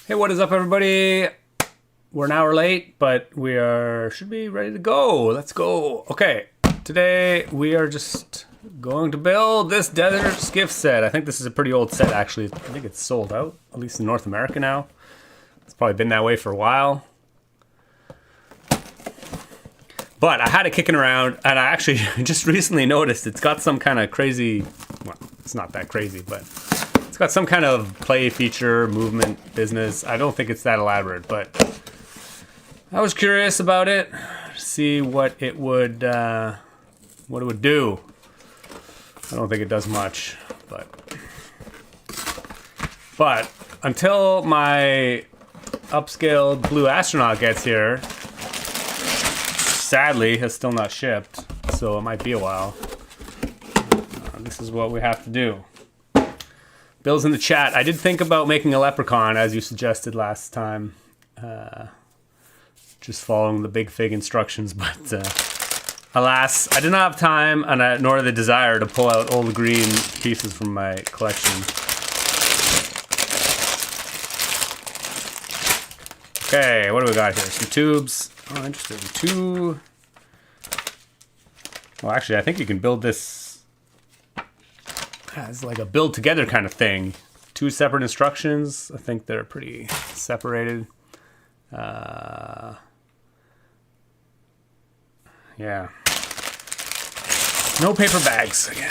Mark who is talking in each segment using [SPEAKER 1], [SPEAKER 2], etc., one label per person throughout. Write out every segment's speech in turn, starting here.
[SPEAKER 1] Hey, what is up, everybody? We're an hour late, but should be ready to go. Let's go. Okay, today we are just going to build this Desert Skiff set. I think this is a pretty old set, actually. I think it's sold out, at least in North America now. It's probably been that way for a while. But I had it kicking around, and I actually just recently noticed it's got some kind of crazy, well, it's not that crazy, but it's got some kind of play feature, movement, business. I don't think it's that elaborate, but I was curious about it, see what it would do. I don't think it does much, but until my upscaled blue astronaut gets here, sadly has still not shipped, so it might be a while. This is what we have to do. Bill's in the chat. I did think about making a leprechaun, as you suggested last time. Just following the big fig instructions, but alas, I did not have time, and nor the desire to pull out all the green pieces from my collection. Okay, what do we got here? Some tubes. Oh, interesting. Well, actually, I think you can build this as like a build together kind of thing. 2 separate instructions. I think they're pretty separated. Yeah. No paper bags again.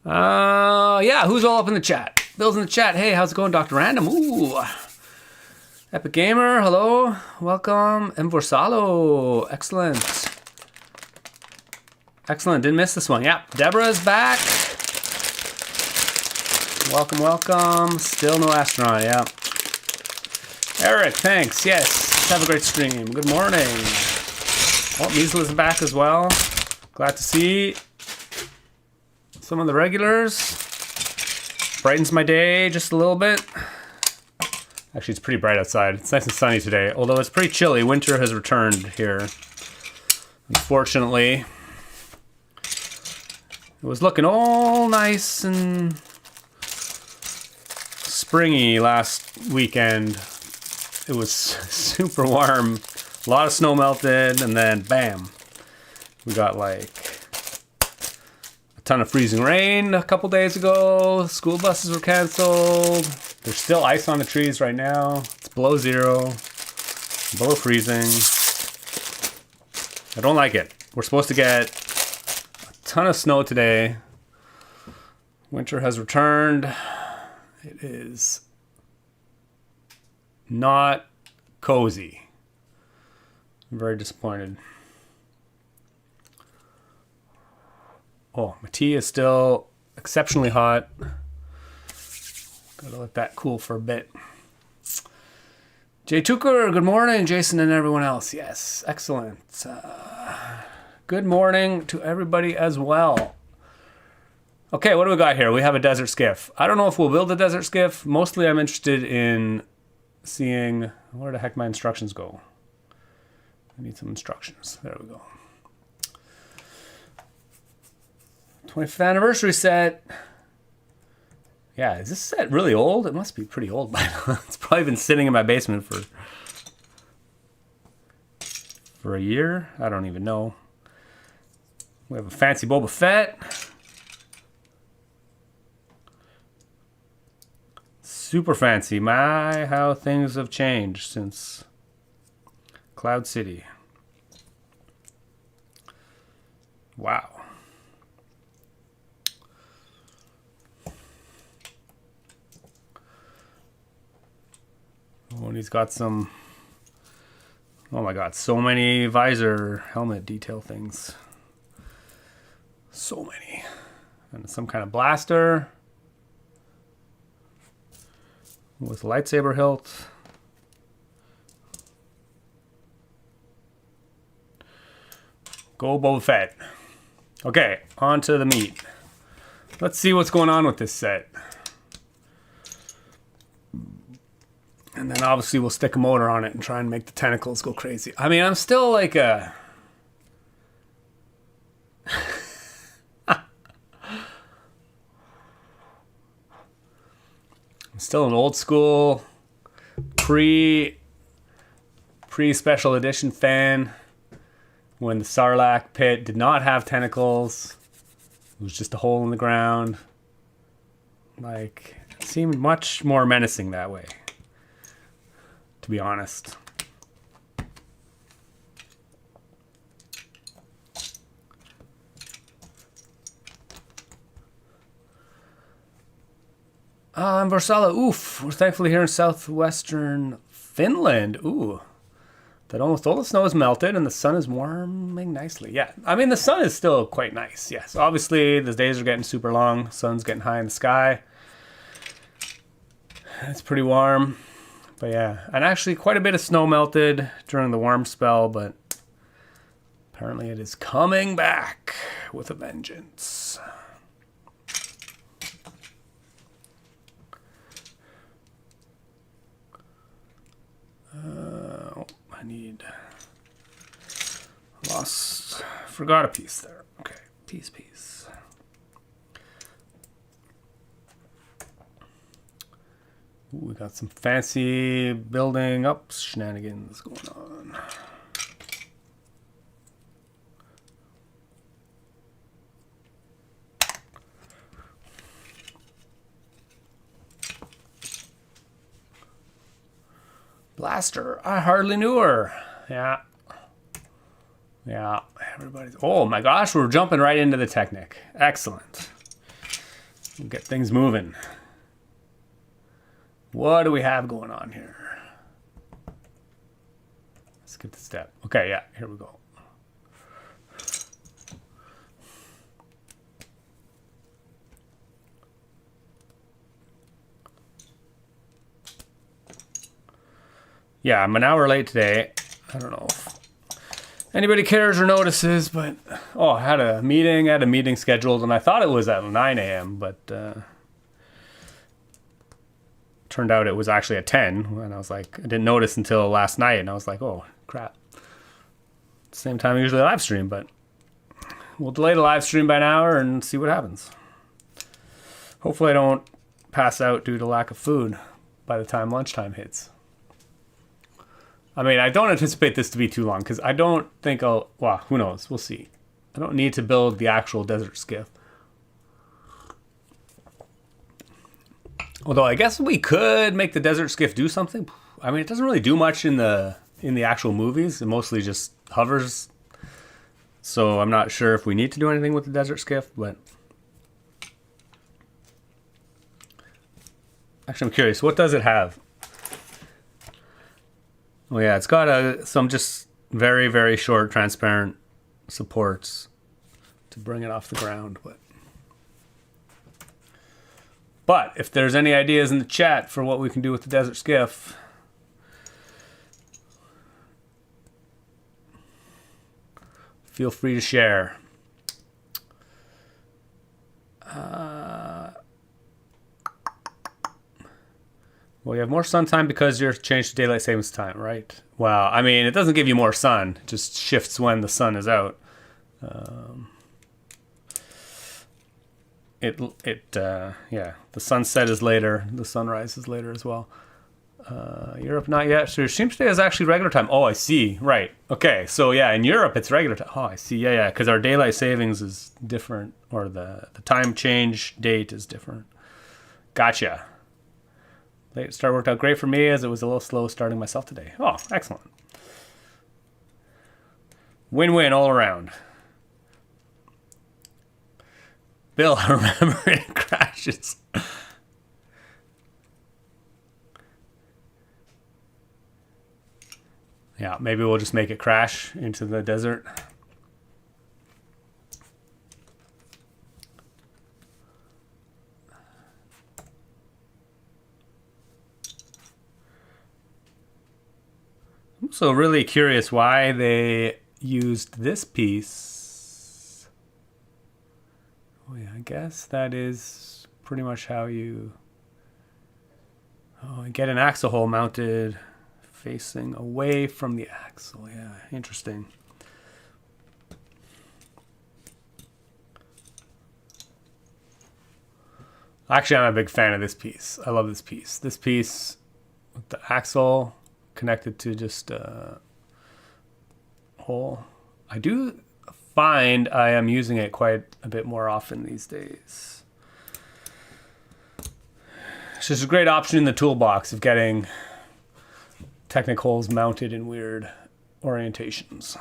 [SPEAKER 1] Yeah, who's all up in the chat? Bill's in the chat. Hey, how's it going, Dr. Random? Ooh. Epic Gamer, hello. Welcome. Envorsalo. Excellent. Excellent. Didn't miss this one. Yep. Deborah's back. Welcome, welcome. Still no astronaut. Yeah. Eric, thanks. Yes. Have a great stream. Good morning. Oh, Measles is back as well. Glad to see some of the regulars. Brightens my day just a little bit. Actually, it's pretty bright outside. It's nice and sunny today, although it's pretty chilly. Winter has returned here. Unfortunately, it was looking all nice and springy last weekend. It was super warm. A lot of snow melted, and then bam. We got like a ton of freezing rain a couple days ago. School buses were canceled. There's still ice on the trees right now. It's below zero, below freezing. I don't like it. We're supposed to get a ton of snow today. Winter has returned. It is not cozy. I'm very disappointed. Oh, my tea is still exceptionally hot. Gotta let that cool for a bit. Jay Tucker, good morning. Jason and everyone else. Yes, excellent. Good morning to everybody as well. Okay, what do we got here? We have a desert skiff. I don't know if we'll build a desert skiff. Mostly I'm interested in seeing where the heck my instructions go. I need some instructions. There we go. 25th anniversary set. Yeah, is this set really old? It must be pretty old by now. It's probably been sitting in my basement for a year. I don't even know. We have a fancy Boba Fett. Super fancy. My, how things have changed since Cloud City. Wow. Oh, and he's got some, oh my god, so many visor, helmet detail things. So many. And some kind of blaster with lightsaber hilt. Go Boba Fett. Okay, on to the meat. Let's see what's going on with this set. And then obviously we'll stick a motor on it and try and make the tentacles go crazy. I mean, I'm still like a... I'm still an old school pre-special edition fan. When the Sarlacc Pit did not have tentacles, it was just a hole in the ground. Like, it seemed much more menacing that way, to be honest. I'm Varsala. Oof. We're thankfully here in southwestern Finland. Ooh. That almost all the snow is melted and the sun is warming nicely. Yeah, I mean, the sun is still quite nice. Yes, obviously the days are getting super long. Sun's getting high in the sky. It's pretty warm. But yeah, and actually quite a bit of snow melted during the warm spell, but apparently it is coming back with a vengeance. Forgot a piece there. Okay, piece. Ooh, we got some fancy building up shenanigans going on. Blaster, I hardly knew her. Yeah, everybody's... Oh my gosh, we're jumping right into the Technic. Excellent. We'll get things moving. What do we have going on here? Skip the step. Okay, yeah, here we go. Yeah, I'm an hour late today. I don't know if anybody cares or notices, but I had a meeting scheduled, and I thought it was at 9 a.m., but turned out it was actually at 10, and I was like, I didn't notice until last night, and I was like, oh, crap. Same time I usually live stream, but we'll delay the live stream by an hour and see what happens. Hopefully I don't pass out due to lack of food by the time lunchtime hits. I mean, I don't anticipate this to be too long, because I don't think well, who knows? We'll see. I don't need to build the actual Desert Skiff. Although I guess we could make the Desert Skiff do something. I mean, it doesn't really do much in the actual movies. It mostly just hovers. So I'm not sure if we need to do anything with the Desert Skiff, but... Actually, I'm curious. What does it have? Oh yeah, it's got some just very, very short, transparent supports to bring it off the ground. But if there's any ideas in the chat for what we can do with the Desert Skiff, feel free to share. Well, you have more sun time because you're changed to daylight savings time, right? Well, I mean, it doesn't give you more sun. It just shifts when the sun is out. Yeah, the sunset is later. The sunrise is later as well. Europe, not yet. So your stream today is actually regular time. Oh, I see. Right. Okay. So yeah, in Europe, it's regular time. Oh, I see. Yeah. Because our daylight savings is different, or the time change date is different. Gotcha. Late start worked out great for me, as it was a little slow starting myself today. Oh, excellent. Win-win all around. Bill, I remember it crashes. Yeah, maybe we'll just make it crash into the desert. I'm also really curious why they used this piece. Oh yeah, I guess that is pretty much how you get an axle hole mounted facing away from the axle. Yeah, interesting. Actually, I'm a big fan of this piece. I love this piece. This piece with the axle connected to just a hole. I do find I am using it quite a bit more often these days. It's just a great option in the toolbox of getting Technic holes mounted in weird orientations.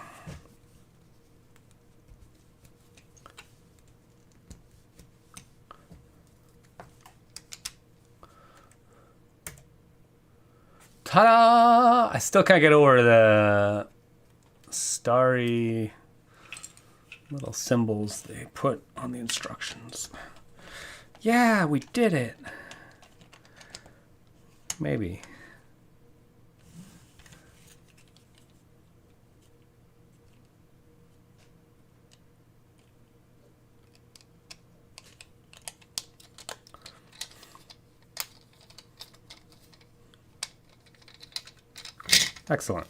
[SPEAKER 1] Ta-da! I still can't get over the starry little symbols they put on the instructions. Yeah, we did it. Maybe. Excellent.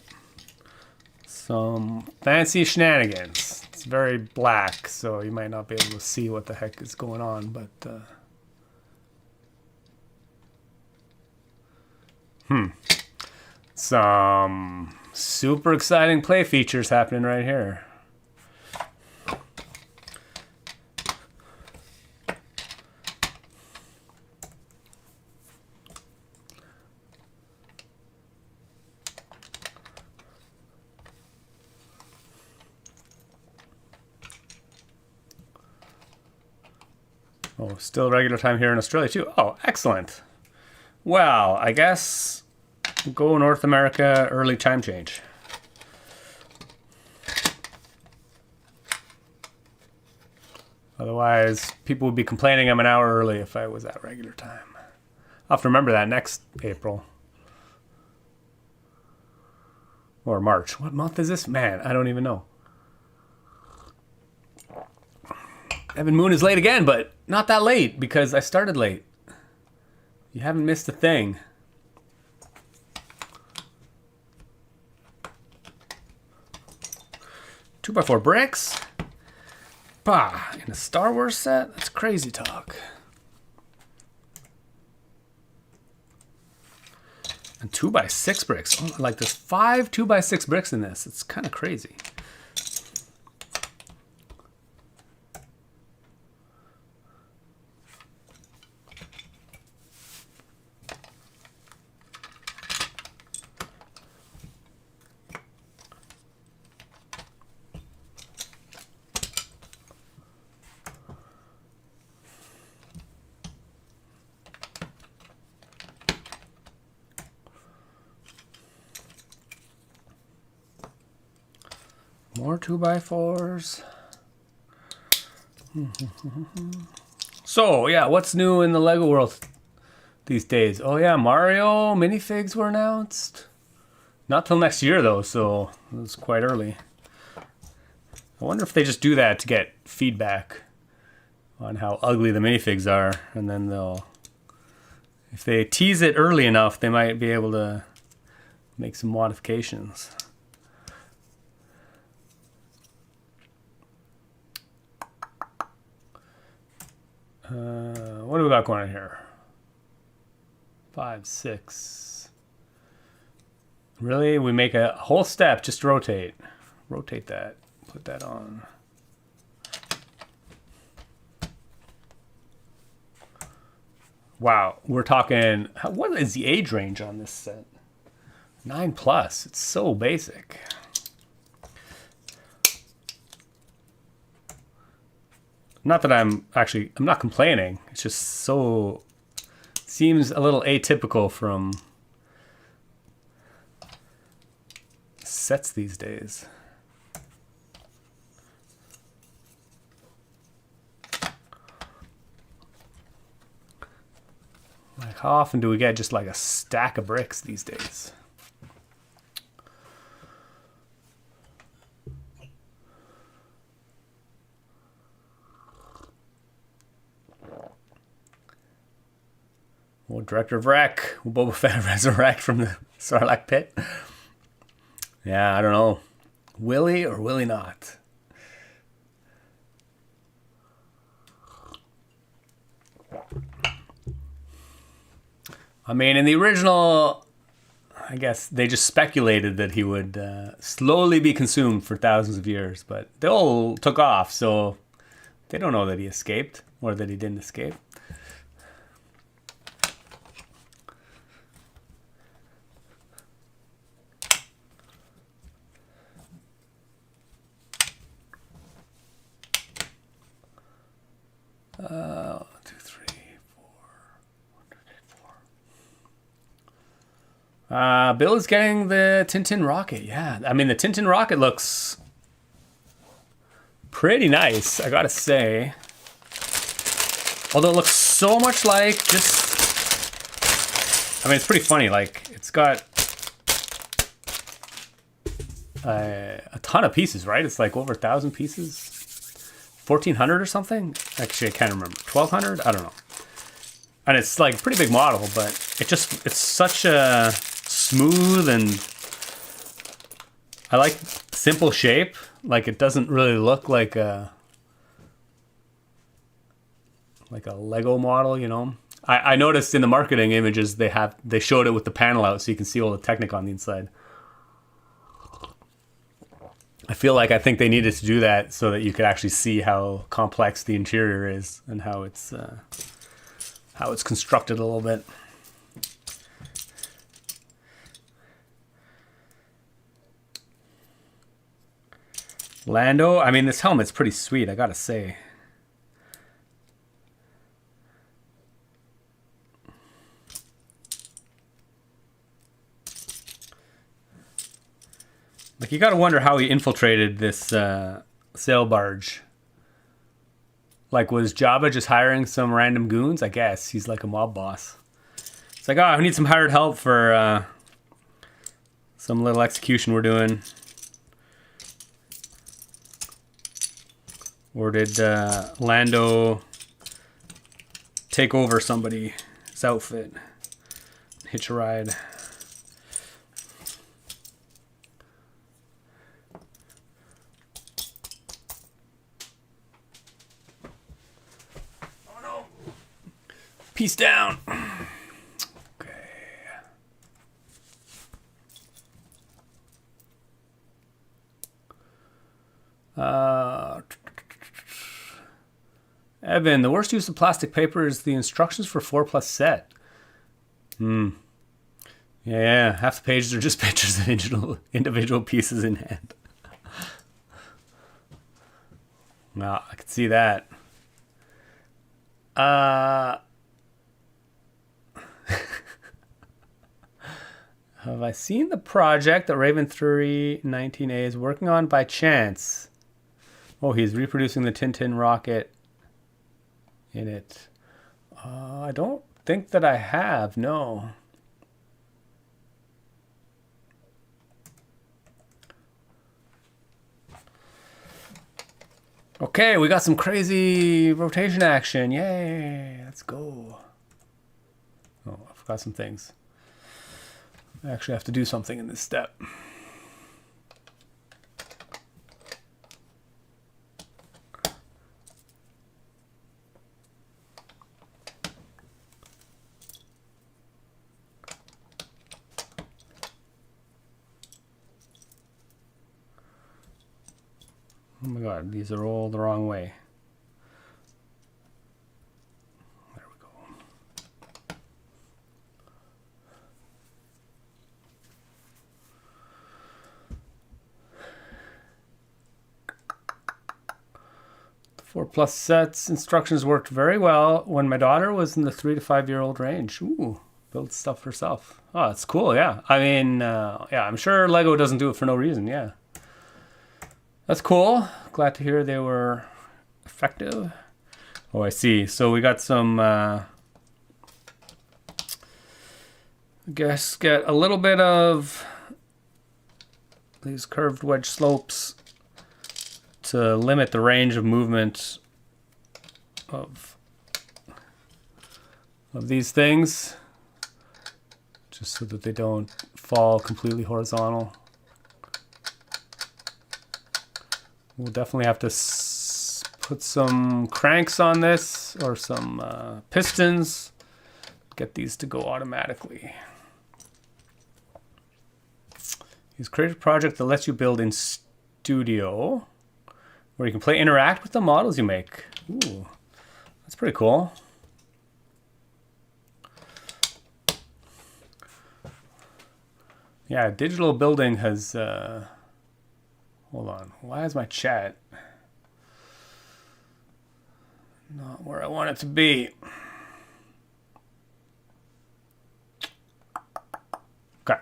[SPEAKER 1] Some fancy shenanigans. It's very black, so you might not be able to see what the heck is going on, but some super exciting play features happening right here. Oh, still regular time here in Australia too. Oh, excellent. Well, I guess go North America early time change. Otherwise, people would be complaining I'm an hour early if I was at regular time. I'll have to remember that next April. Or March. What month is this? Man, I don't even know. Evan Moon is late again, but not that late because I started late. You haven't missed a thing. Two by four bricks? Bah, in a Star Wars set? That's crazy talk. And 2x6 bricks. Oh, like there's 5 2x6 bricks in this. It's kind of crazy. More 2x4s. So, yeah, what's new in the LEGO world these days? Oh, yeah, Mario minifigs were announced. Not till next year, though, so it's quite early. I wonder if they just do that to get feedback on how ugly the minifigs are, and then they'll... If they tease it early enough, they might be able to make some modifications. What do we got going on here? 5, 6. Really? We make a whole step just to rotate. Rotate that. Put that on. Wow. We're talking... What is the age range on this set? 9+. It's so basic. Not that I'm not complaining. It's just so, seems a little atypical from sets these days. Like, how often do we get just like a stack of bricks these days? Well, Director of Wreck, will Boba Fett resurrect from the Sarlacc Pit? Yeah, I don't know. Will he or will he not? I mean, in the original, I guess they just speculated that he would slowly be consumed for thousands of years, but they all took off, so they don't know that he escaped or that he didn't escape. Bill is getting the Tintin rocket. Yeah, I mean the Tintin rocket looks pretty nice, I gotta say. Although it looks so much like just, I mean, it's pretty funny. Like, it's got a ton of pieces, right? It's like over 1,000 pieces, 1,400 or something. Actually, I can't remember. 1,200? I don't know. And it's like a pretty big model, but it's such a smooth and I like simple shape. Like, it doesn't really look like a Lego model, you know. I noticed in the marketing images they showed it with the panel out, so you can see all the Technic on the inside. I think they needed to do that so that you could actually see how complex the interior is and how it's constructed a little bit. Lando, I mean, this helmet's pretty sweet, I gotta say. Like, you gotta wonder how he infiltrated this sail barge. Like, was Jabba just hiring some random goons? I guess he's like a mob boss. It's like, oh, I need some hired help for some little execution we're doing. Or did Lando take over somebody's outfit? Hitch a ride. Oh no! Peace down! Okay. Evan, the worst use of plastic paper is the instructions for 4+ set. Yeah, half the pages are just pictures of individual pieces in hand. Well, I can see that. Have I seen the project that Raven 319A is working on by chance? Oh, he's reproducing the Tintin rocket in it. I don't think that I have, no. Okay, we got some crazy rotation action. Yay, let's go. Oh, I forgot some things. I actually have to do something in this step. Oh my god, these are all the wrong way. There we go. The 4+ sets instructions worked very well when my daughter was in the 3 to 5 year old range. Ooh, build stuff herself. Oh, that's cool, yeah. I mean, yeah, I'm sure Lego doesn't do it for no reason, yeah. That's cool. Glad to hear they were effective. Oh, I see. So we got some, I guess, get a little bit of these curved wedge slopes to limit the range of movement of these things, just so that they don't fall completely horizontal. We'll definitely have to put some cranks on this or some pistons get these to go automatically. He's created a project that lets you build in Studio, where you can interact with the models you make. Ooh, that's pretty cool. Yeah, digital building has... hold on. Why is my chat not where I want it to be? Okay.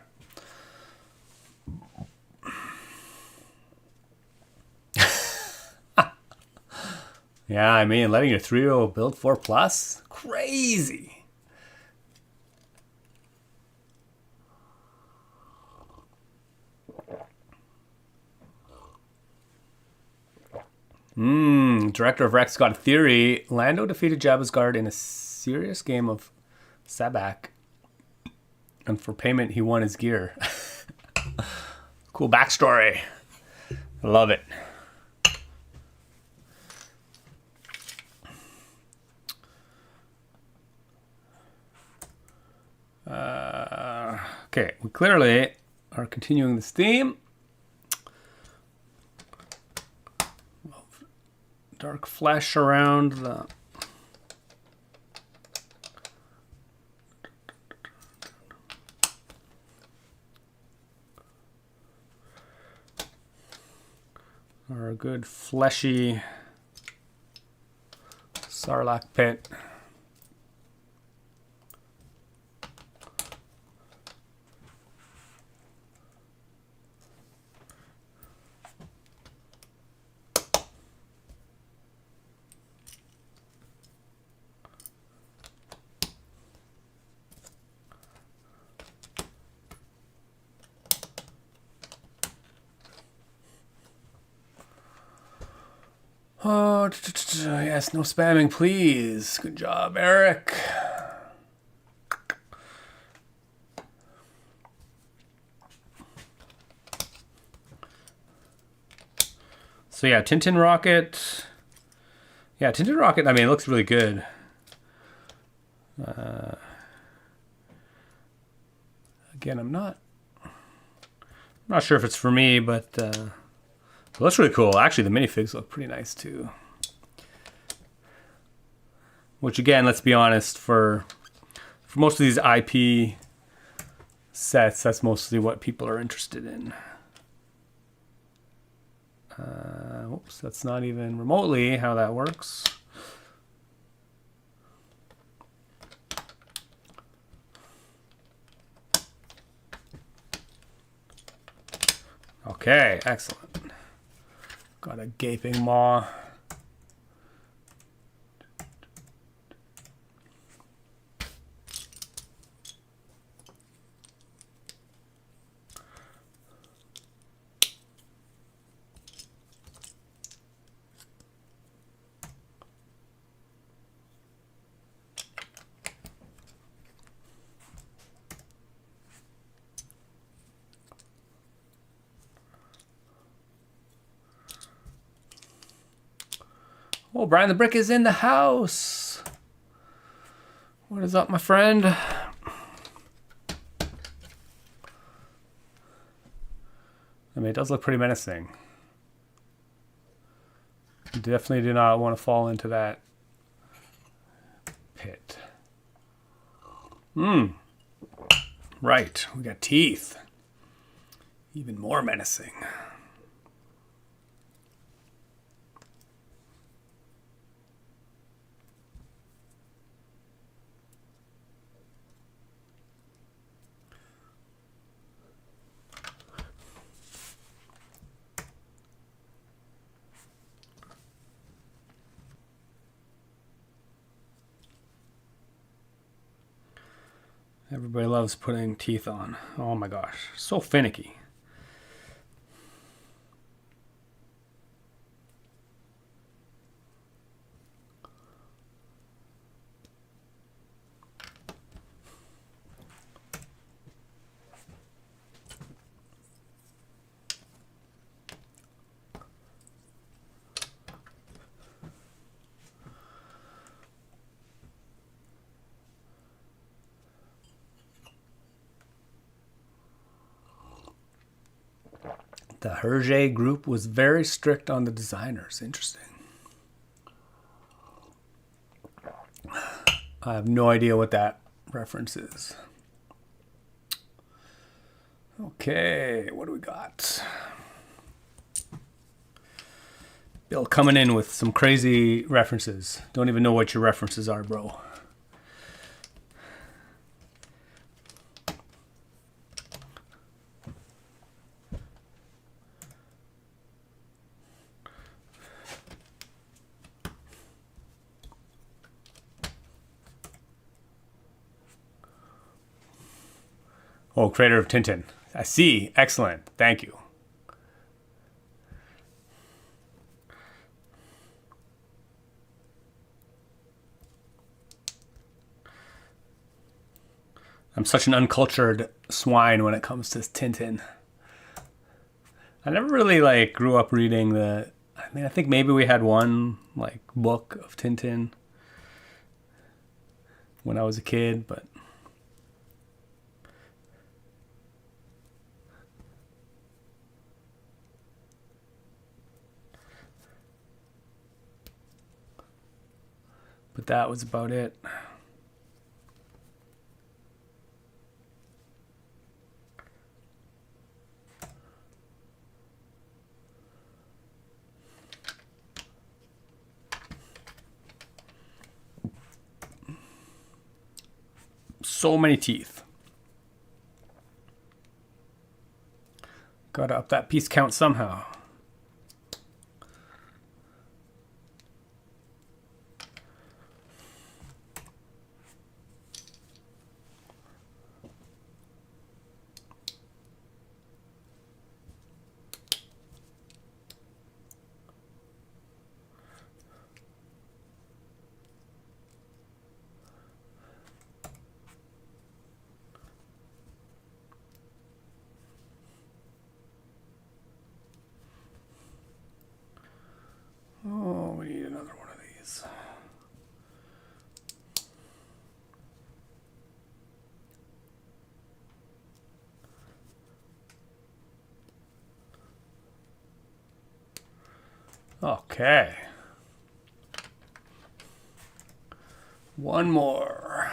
[SPEAKER 1] Yeah, I mean, letting your 3-year-old build 4+? Crazy. Director of Rex got a theory. Lando defeated Jabba's guard in a serious game of Sabacc. And for payment, he won his gear. Cool backstory. I love it. Okay, we clearly are continuing this theme. Dark flesh around the... Or a good fleshy Sarlacc Pit. Oh, yes, no spamming, please. Good job, Eric. So yeah, Tintin Rocket. Yeah, Tintin Rocket, I mean, it looks really good. Again, I'm not sure if it's for me, but it looks really cool. Actually, the minifigs look pretty nice too. Which again, let's be honest, for most of these IP sets, that's mostly what people are interested in. Oops, that's not even remotely how that works. Okay, excellent. Got a gaping maw. Oh, Brian the Brick is in the house. What is up, my friend? I mean, it does look pretty menacing. You definitely do not want to fall into that pit. Right, we got teeth. Even more menacing. Everybody loves putting teeth on. Oh my gosh, so finicky. The Hergé group was very strict on the designers. Interesting. I have no idea what that reference is. Okay, what do we got? Bill coming in with some crazy references. Don't even know what your references are, bro. Oh, creator of Tintin. I see. Excellent. Thank you. I'm such an uncultured swine when it comes to Tintin. I never really like grew up reading the... I mean, I think maybe we had one like book of Tintin when I was a kid, but... But that was about it. So many teeth. Gotta up that piece count somehow. Oh, we need another one of these. Okay. One more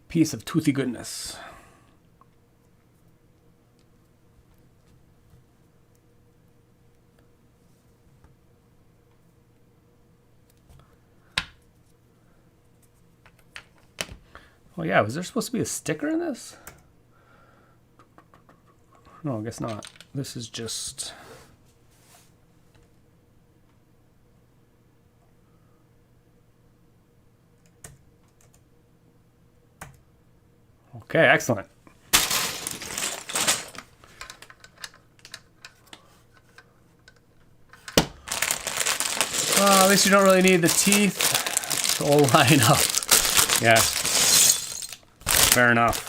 [SPEAKER 1] piece of toothy goodness. Oh yeah, was there supposed to be a sticker in this? No, I guess not. This is just... Okay, excellent. Well, at least you don't really need the teeth to all line up. Yeah. Fair enough.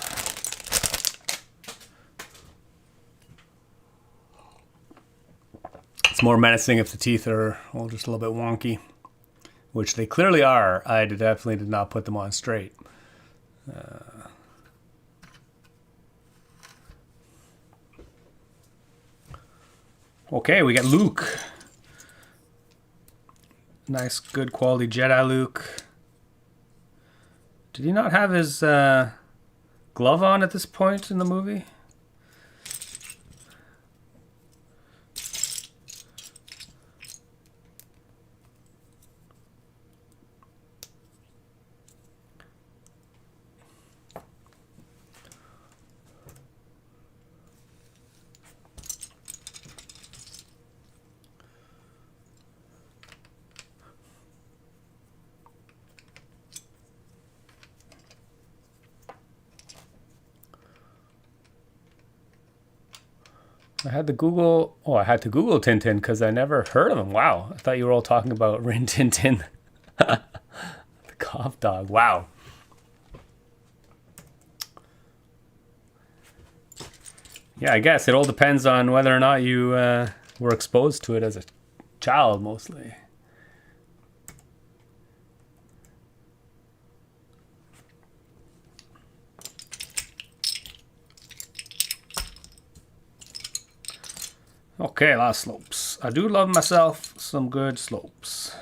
[SPEAKER 1] It's more menacing if the teeth are all just a little bit wonky, which they clearly are. I definitely did not put them on straight. Okay, we got Luke. Nice, good quality Jedi Luke. Did he not have his glove on at this point in the movie? I had to Google Tintin because I never heard of him. Wow, I thought you were all talking about Rin Tin Tin. The cough dog, wow. Yeah, I guess it all depends on whether or not you were exposed to it as a child, mostly. Okay, a lot of slopes. I do love myself some good slopes.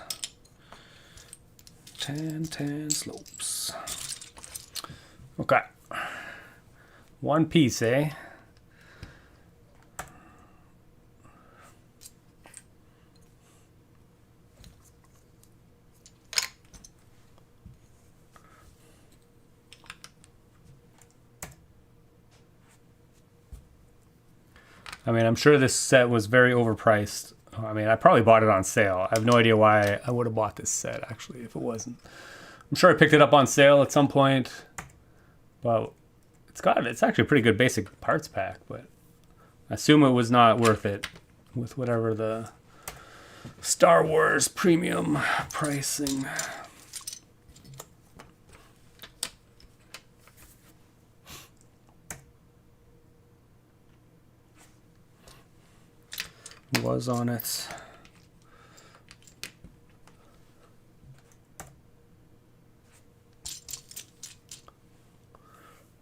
[SPEAKER 1] 10 slopes. Okay. One piece, eh? I mean, I'm sure this set was very overpriced. I mean, I probably bought it on sale. I have no idea why I would have bought this set, actually, if it wasn't. I'm sure I picked it up on sale at some point. But it's actually a pretty good basic parts pack, but I assume it was not worth it with whatever the Star Wars premium pricing. Was on it.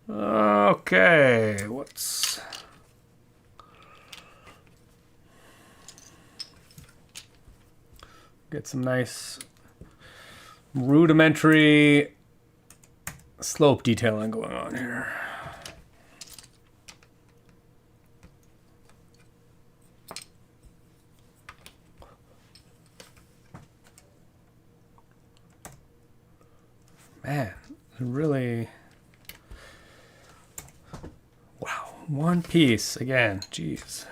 [SPEAKER 1] Okay, what's get some nice rudimentary slope detailing going on here. Man, really. Wow, one piece again. Jeez.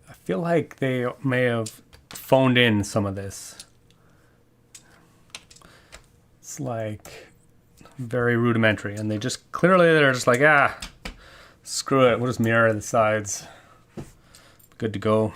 [SPEAKER 1] I feel like they may have phoned in some of this. It's like very rudimentary, and they're just like, ah, screw it, we'll just mirror the sides. Good to go.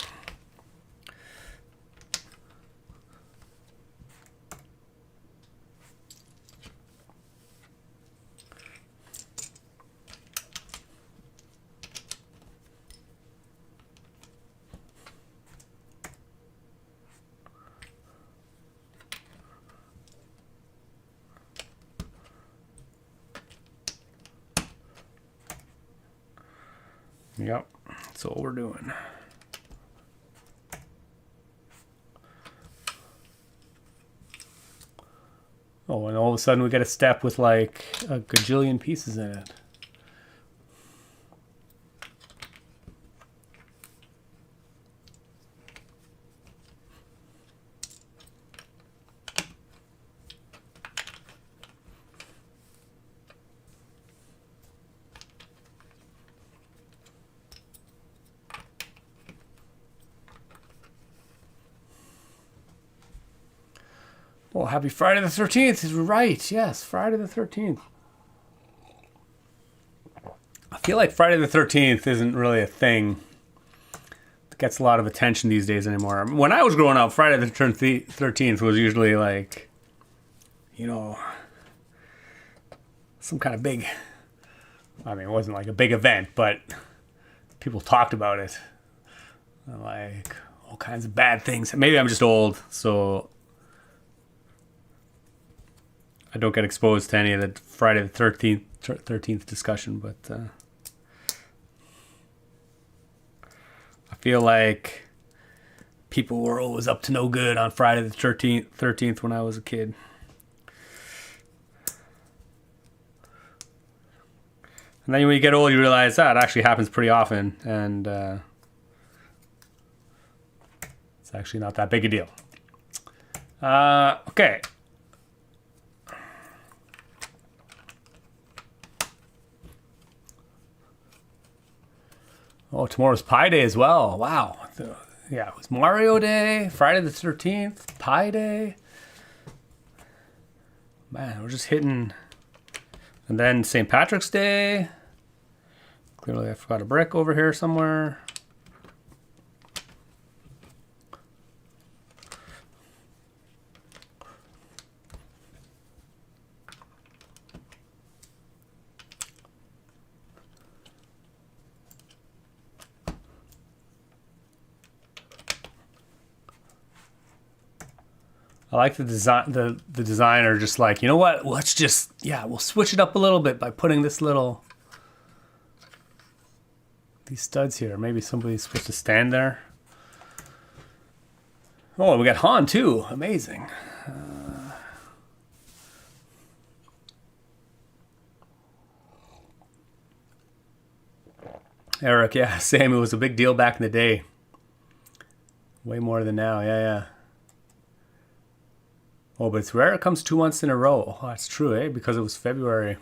[SPEAKER 1] Yep, that's what we're doing. Oh, and all of a sudden we get a step with like a gajillion pieces in it. Well, happy Friday the 13th is right. Yes, Friday the 13th. I feel like Friday the 13th isn't really a thing that gets a lot of attention these days anymore. When I was growing up, Friday the 13th was usually like, you know, some kind of big, I mean, it wasn't like a big event, but people talked about it. Like all kinds of bad things. Maybe I'm just old, so I don't get exposed to any of the Friday the 13th discussion, but I feel like people were always up to no good on Friday the 13th when I was a kid. And then when you get old, you realize that it actually happens pretty often, and it's actually not that big a deal. Okay. Oh, tomorrow's Pi Day as well. Wow. Yeah, it was Mario Day, Friday the 13th, Pi Day. Man, we're just hitting. And then St. Patrick's Day. Clearly I forgot a brick over here somewhere. I like the design. The designer just like, you know what? Let's just, yeah, we'll switch it up a little bit by putting this little, these studs here. Maybe somebody's supposed to stand there. Oh, we got Han too. Amazing. Eric, yeah, same. It was a big deal back in the day. Way more than now. Yeah, yeah. Oh, but it's rare it comes 2 months in a row. Oh, that's true, eh? Because it was February.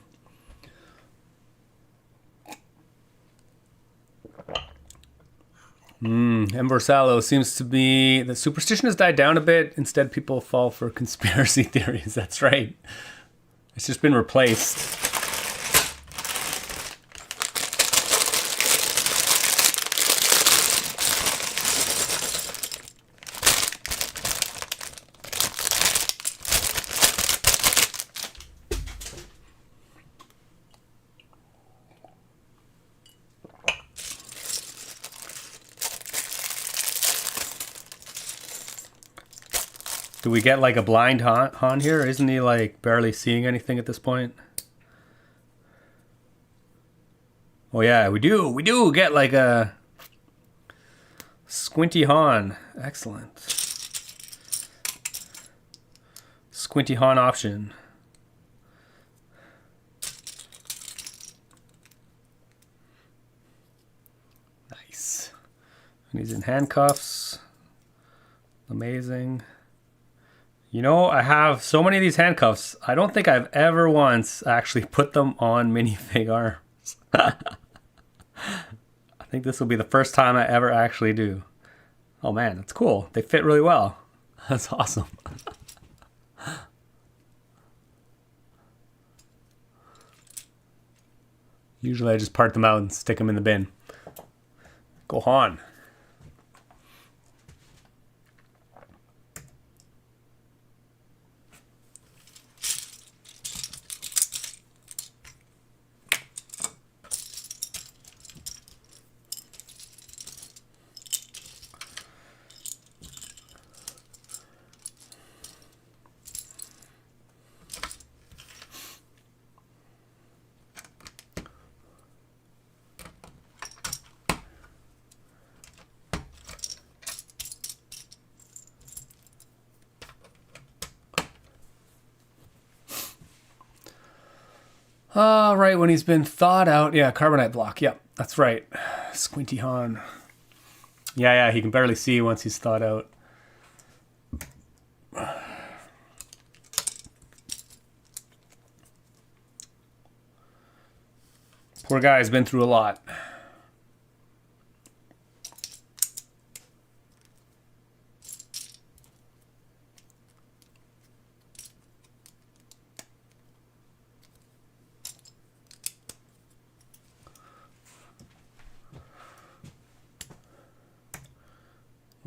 [SPEAKER 1] Emborsalo seems to be... The superstition has died down a bit. Instead, people fall for conspiracy theories. That's right. It's just been replaced. Do we get like a blind Han here? Isn't he like barely seeing anything at this point? Oh yeah, we do get like a squinty Han. Excellent. Squinty Han option. Nice. And he's in handcuffs. Amazing. You know, I have so many of these handcuffs. I don't think I've ever once actually put them on minifig arms. I think this will be the first time I ever actually do. Oh man, that's cool. They fit really well. That's awesome. Usually I just part them out and stick them in the bin. Go Han. Right, when he's been thawed out. Yeah, carbonite block. Yep, that's right. Squinty Han. Yeah, he can barely see once he's thawed out. Poor guy's been through a lot.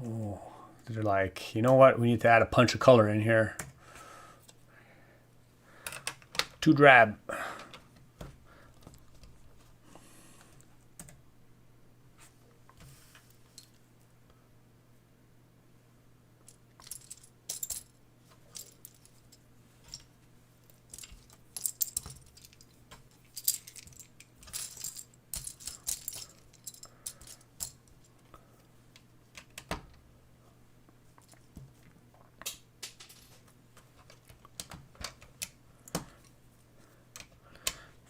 [SPEAKER 1] Oh, they're like, you know what? We need to add a punch of color in here. Too drab.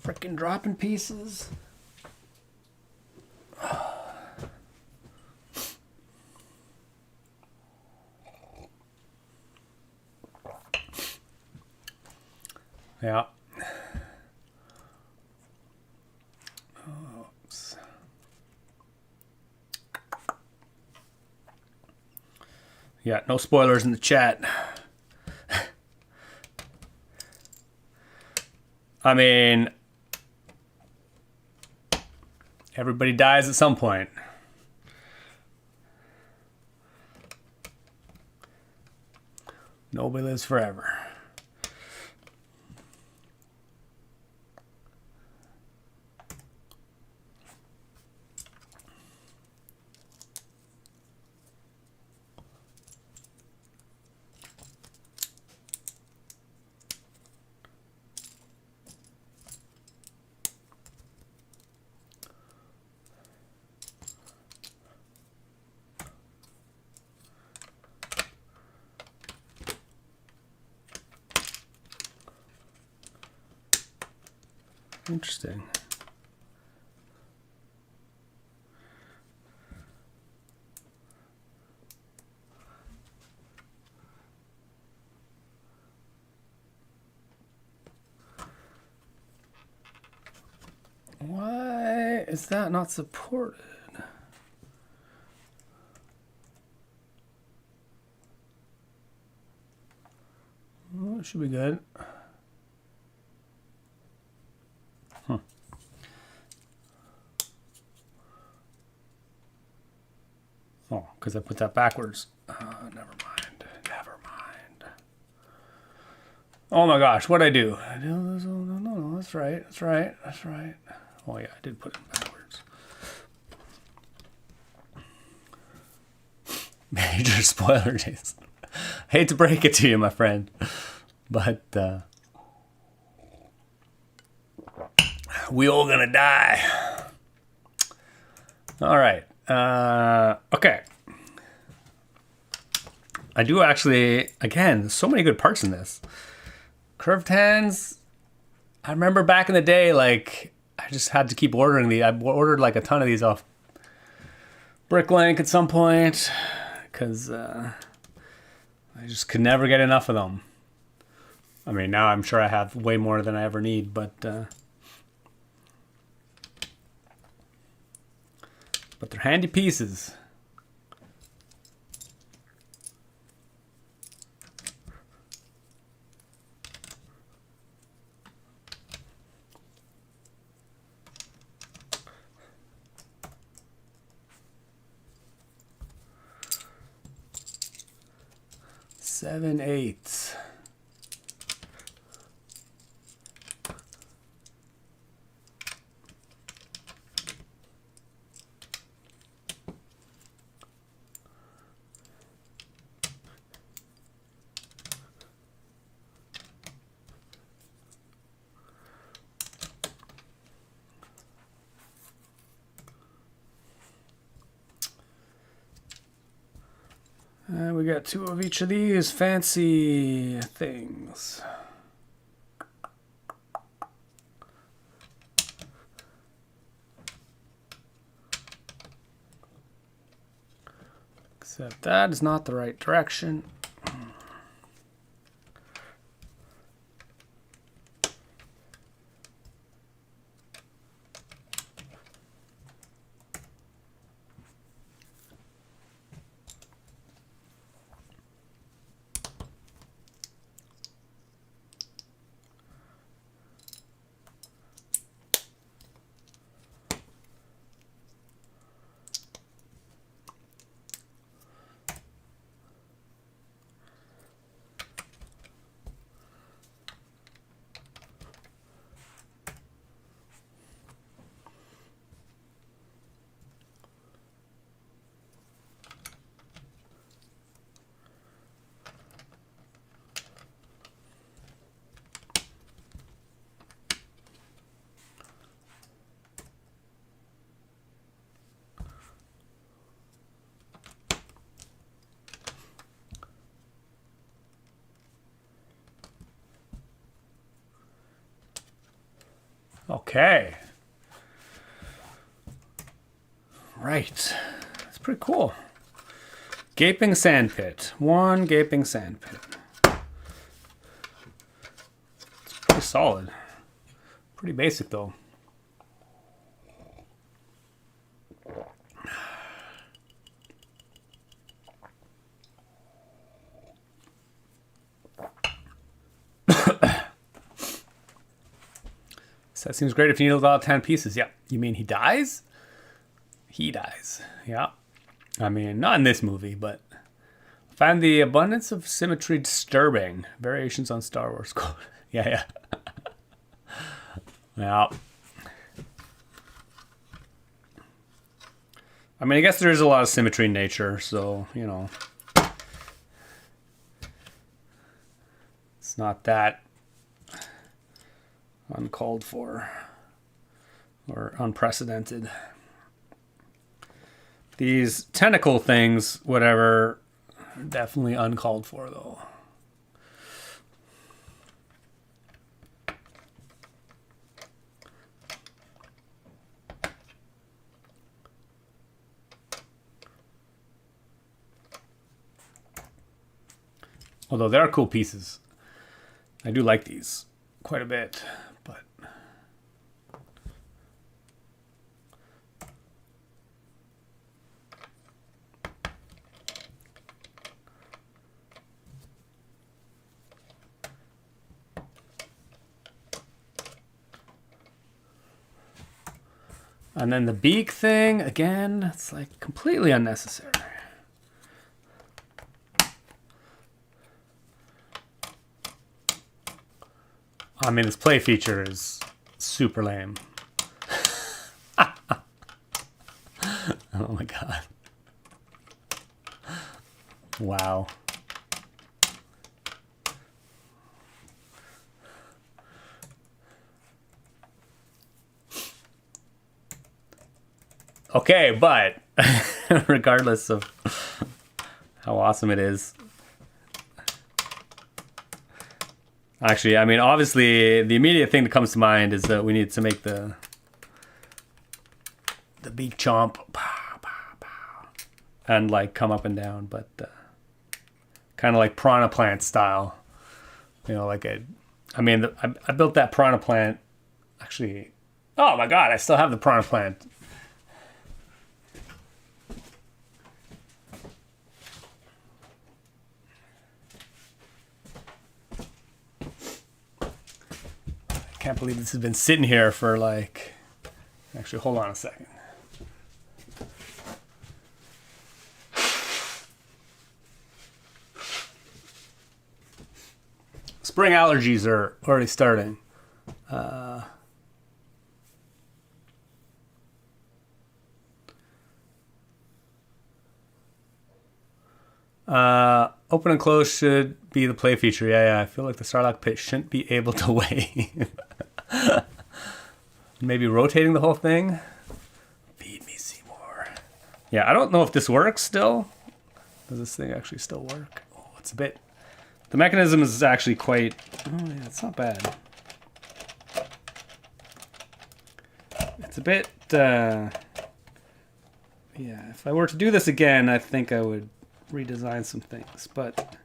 [SPEAKER 1] Frickin' dropping pieces. Yeah. Oops. Yeah, no spoilers in the chat. I mean, everybody dies at some point. Nobody lives forever. Interesting. Why is that not supported? Well, it should be good. Oh, because I put that backwards. Never mind. Never mind. Oh my gosh, what'd I do? No, that's right. That's right. That's right. Oh yeah, I did put it backwards. Major spoiler, Jason. Hate to break it to you, my friend, but we all gonna die. All right. Okay. I do actually, again, there's so many good parts in this. Curved hands. I remember back in the day, like, I just had to keep ordering these. I ordered like a ton of these off Bricklink at some point because I just could never get enough of them. I mean, now I'm sure I have way more than I ever need, but they're handy pieces. Seven eighths. And we got two of each of these fancy things. Except that is not the right direction. Okay. Right. That's pretty cool. Gaping sand pit. One gaping sand pit. It's pretty solid. Pretty basic though. So that seems great if you need about 10 pieces. Yeah. You mean he dies? He dies. Yeah. I mean, not in this movie, but I find the abundance of symmetry disturbing. Variations on Star Wars code. Yeah. Yeah. I mean, I guess there is a lot of symmetry in nature, so, you know. It's not that uncalled for or unprecedented. These tentacle things, whatever, are definitely uncalled for though. Although there are cool pieces. I do like these quite a bit, but and then the beak thing, again, it's like completely unnecessary. I mean, this play feature is super lame. Oh my god. Wow. Okay, but regardless of how awesome it is, actually, I mean, obviously, the immediate thing that comes to mind is that we need to make the beak chomp, pow, pow, pow, and like come up and down, but kind of like piranha plant style. You know, like I built that piranha plant. Actually, oh my god, I still have the piranha plant. I can't believe this has been sitting here for like, actually, hold on a second. Spring allergies are already starting. Open and close should be the play feature. Yeah. I feel like the Sarlacc Pit shouldn't be able to wave. Maybe rotating the whole thing. Feed me, Seymour. Yeah, I don't know if this works still. Does this thing actually still work? Oh, it's a bit... The mechanism is actually quite... Oh, yeah, it's not bad. It's a bit... Yeah, if I were to do this again, I think I would redesign some things. But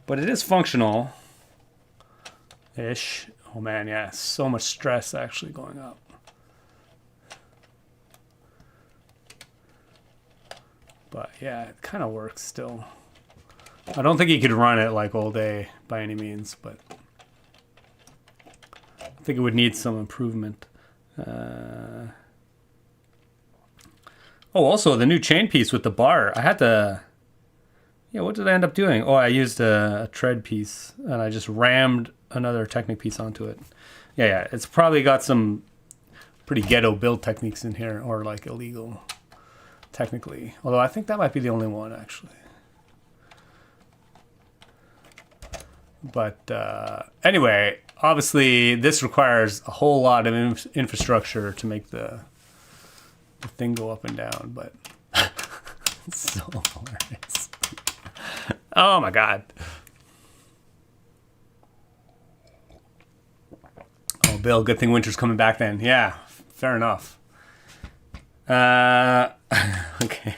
[SPEAKER 1] it is functional-ish. Oh, man, yeah. So much stress actually going up. But, yeah, it kind of works still. I don't think you could run it like all day by any means, but I think it would need some improvement. Oh, also the new chain piece with the bar. I had to... Yeah, what did I end up doing? Oh, I used a tread piece, and I just rammed another Technic piece onto it. Yeah, it's probably got some pretty ghetto build techniques in here, or like illegal, technically. Although I think that might be the only one, actually. But anyway, obviously this requires a whole lot of infrastructure to make the thing go up and down, but it's so hilarious. Oh my god. Oh, Bill, good thing winter's coming back then. Yeah, fair enough. Okay.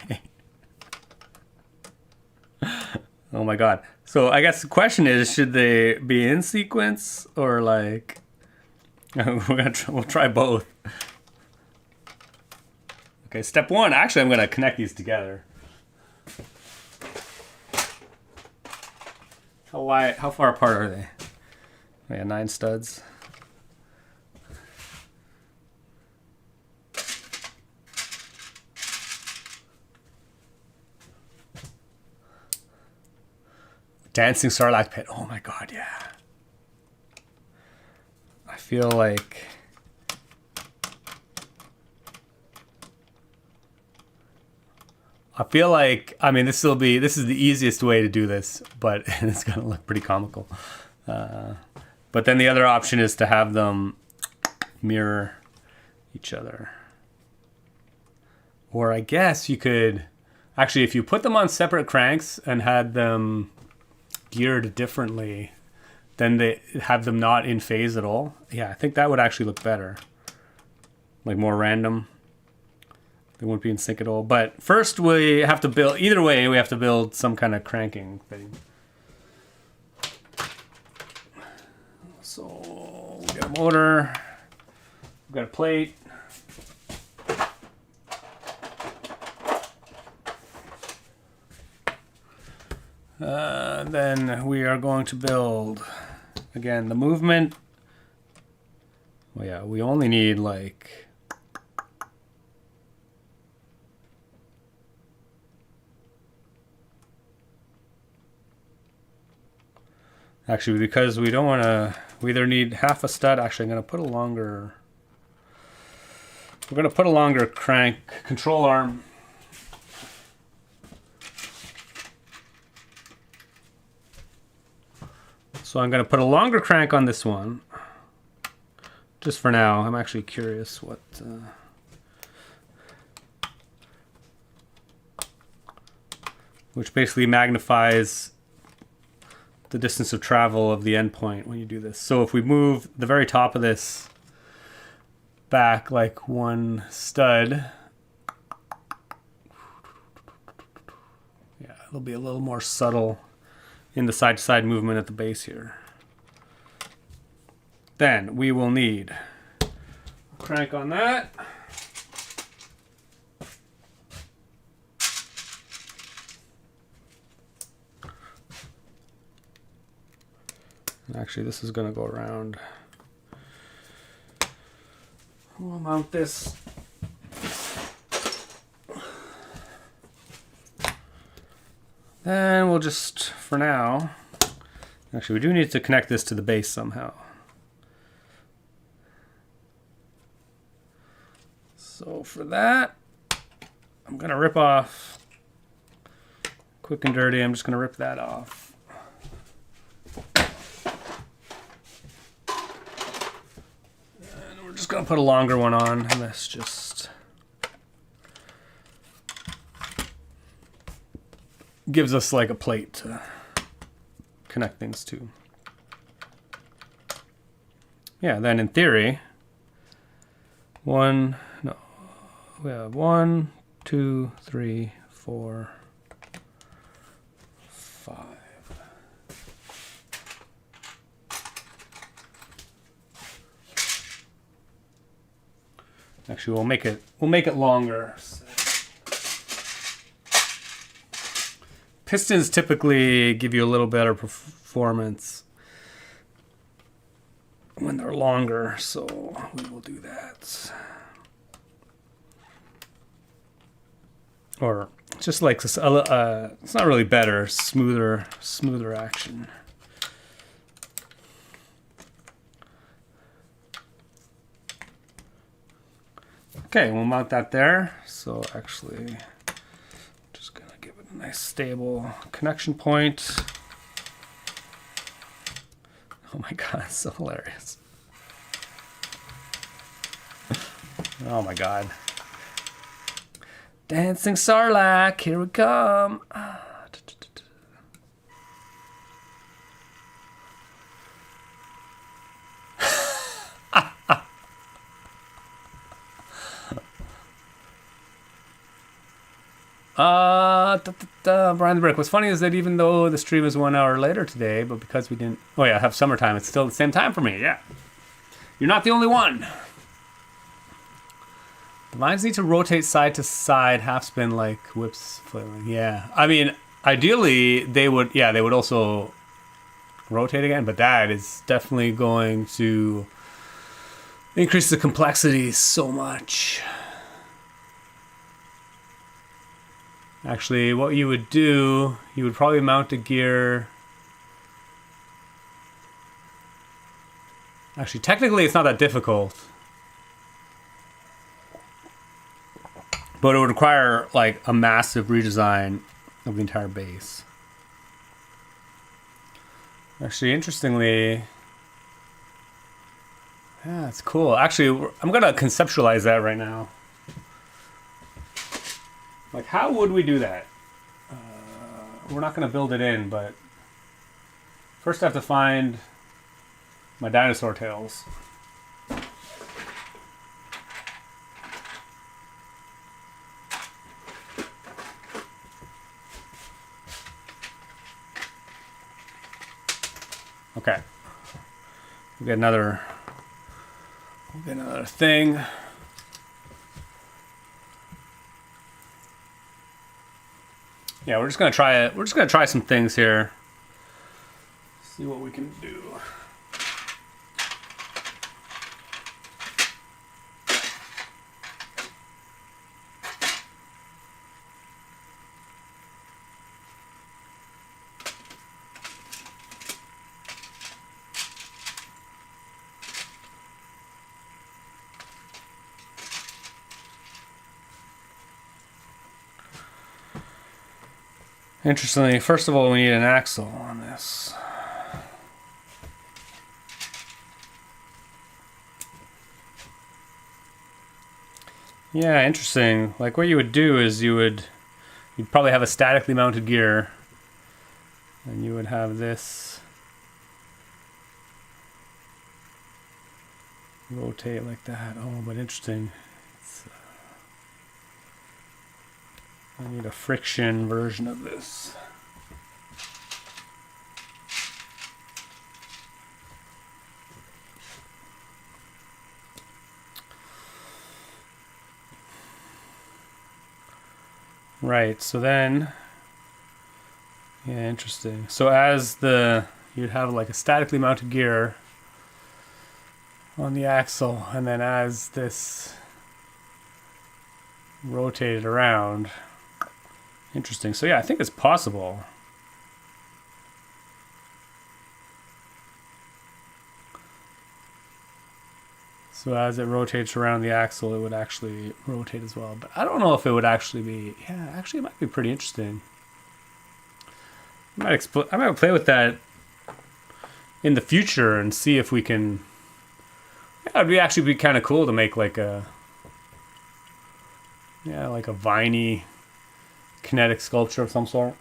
[SPEAKER 1] Oh my god. So I guess the question is, should they be in sequence or like... we'll try both. Okay, step one. Actually, I'm going to connect these together. How far apart are they? Yeah, 9 studs. Dancing Sarlacc Pit. Oh my god, yeah. I feel like... I mean, this is the easiest way to do this, but it's going to look pretty comical. But then the other option is to have them mirror each other. Or I guess you could... Actually, if you put them on separate cranks and had them geared differently, then they have them not in phase at all. Yeah, I think that would actually look better. Like more random. They won't be in sync at all. But first we have to build, either way, we have to build some kind of cranking thing. So we got a motor, we've got a plate. Then we are going to build, again, the movement. Well, yeah, we only need like... Actually, because we don't want to... We either need half a stud. Actually, I'm going to put a longer... We're going to put a longer crank control arm. So I'm going to put a longer crank on this one. Just for now. I'm actually curious what... which basically magnifies the distance of travel of the endpoint when you do this. So if we move the very top of this back like one stud, yeah, it'll be a little more subtle in the side-to-side movement at the base here. Then we will need a crank on that. Actually, this is going to go around. We'll mount this. Then we'll just, for now, actually we do need to connect this to the base somehow. So for that, I'm going to rip off, quick and dirty, I'm just going to rip that off. And we're just going to put a longer one on, and this just gives us like a plate to connect things to. Yeah, then in theory, we have 1, 2, 3, 4, 5. Actually, we'll make it longer. Pistons typically give you a little better performance when they're longer, so we will do that. Or just like this, it's not really better, smoother action. Okay, we'll mount that there. So actually, just gonna give it a nice stable connection point. Oh my god, it's so hilarious. Oh my god. Dancing Sarlacc, here we come. Brian the Brick. What's funny is that even though the stream is 1 hour later today, but because we didn't... Oh yeah, have summertime, it's still the same time for me, yeah. You're not the only one. The vines need to rotate side to side, half spin like whips flailing. Yeah, I mean, ideally they would. Yeah, they would also rotate again, but that is definitely going to increase the complexity so much. Actually, what you would do, you would probably mount a gear. Actually, technically, it's not that difficult. But it would require like a massive redesign of the entire base. Actually, interestingly, yeah, it's cool. Actually, I'm gonna conceptualize that right now. Like, how would we do that? We're not gonna build it in, but first I have to find my dinosaur tails. Okay. We'll get another thing. Yeah, we're just gonna try it. We're just gonna try some things here. See what we can do. Interestingly, first of all, we need an axle on this. Yeah, interesting. Like what you would do is you'd probably have a statically mounted gear, and you would have this rotate like that. Oh, but interesting. I need a friction version of this. Right, so then, yeah, interesting. So as you'd have like a statically mounted gear on the axle, and then as this rotated around. Interesting. So yeah, I think it's possible. So as it rotates around the axle, it would actually rotate as well. But I don't know if it would actually be... Yeah, actually it might be pretty interesting. I might play with that in the future and see if we can... Yeah, it would actually be kind of cool to make like a... Yeah, like a viney kinetic sculpture of some sort.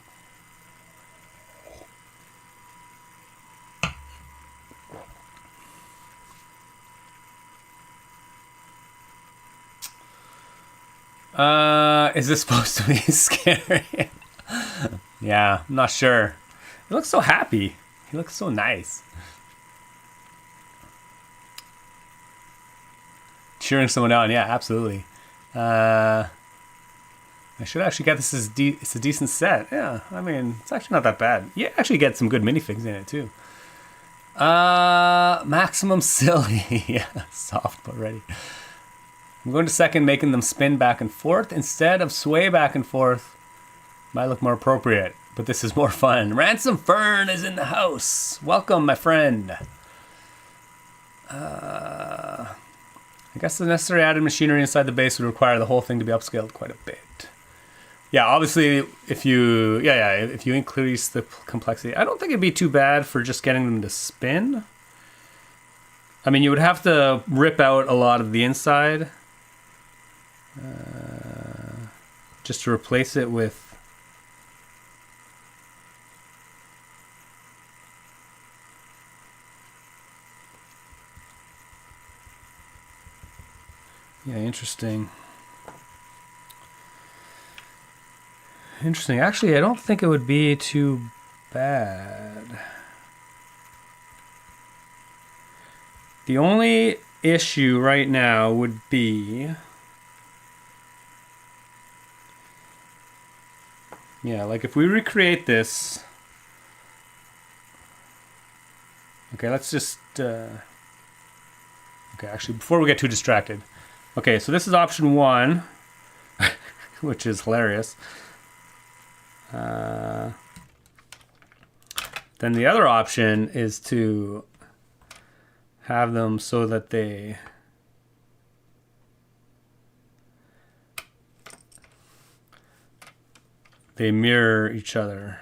[SPEAKER 1] Is this supposed to be scary? Yeah, I'm not sure. He looks so happy. He looks so nice. Cheering someone on, yeah, absolutely. I should actually get this as it's a decent set. Yeah, I mean, it's actually not that bad. You actually get some good minifigs in it too. Maximum silly. Yeah, soft but ready. I'm going to second, making them spin back and forth instead of sway back and forth. Might look more appropriate, but this is more fun. Ransom Fern is in the house. Welcome, my friend. I guess the necessary added machinery inside the base would require the whole thing to be upscaled quite a bit. Yeah, obviously, if you increase the complexity, I don't think it'd be too bad for just getting them to spin. I mean, you would have to rip out a lot of the inside. Just to replace it with... Yeah, interesting. Interesting. Actually, I don't think it would be too bad. The only issue right now would be... Yeah, like if we recreate this... Okay, let's just... Okay, actually, before we get too distracted... Okay, so this is option 1, which is hilarious. Then the other option is to have them so that they mirror each other.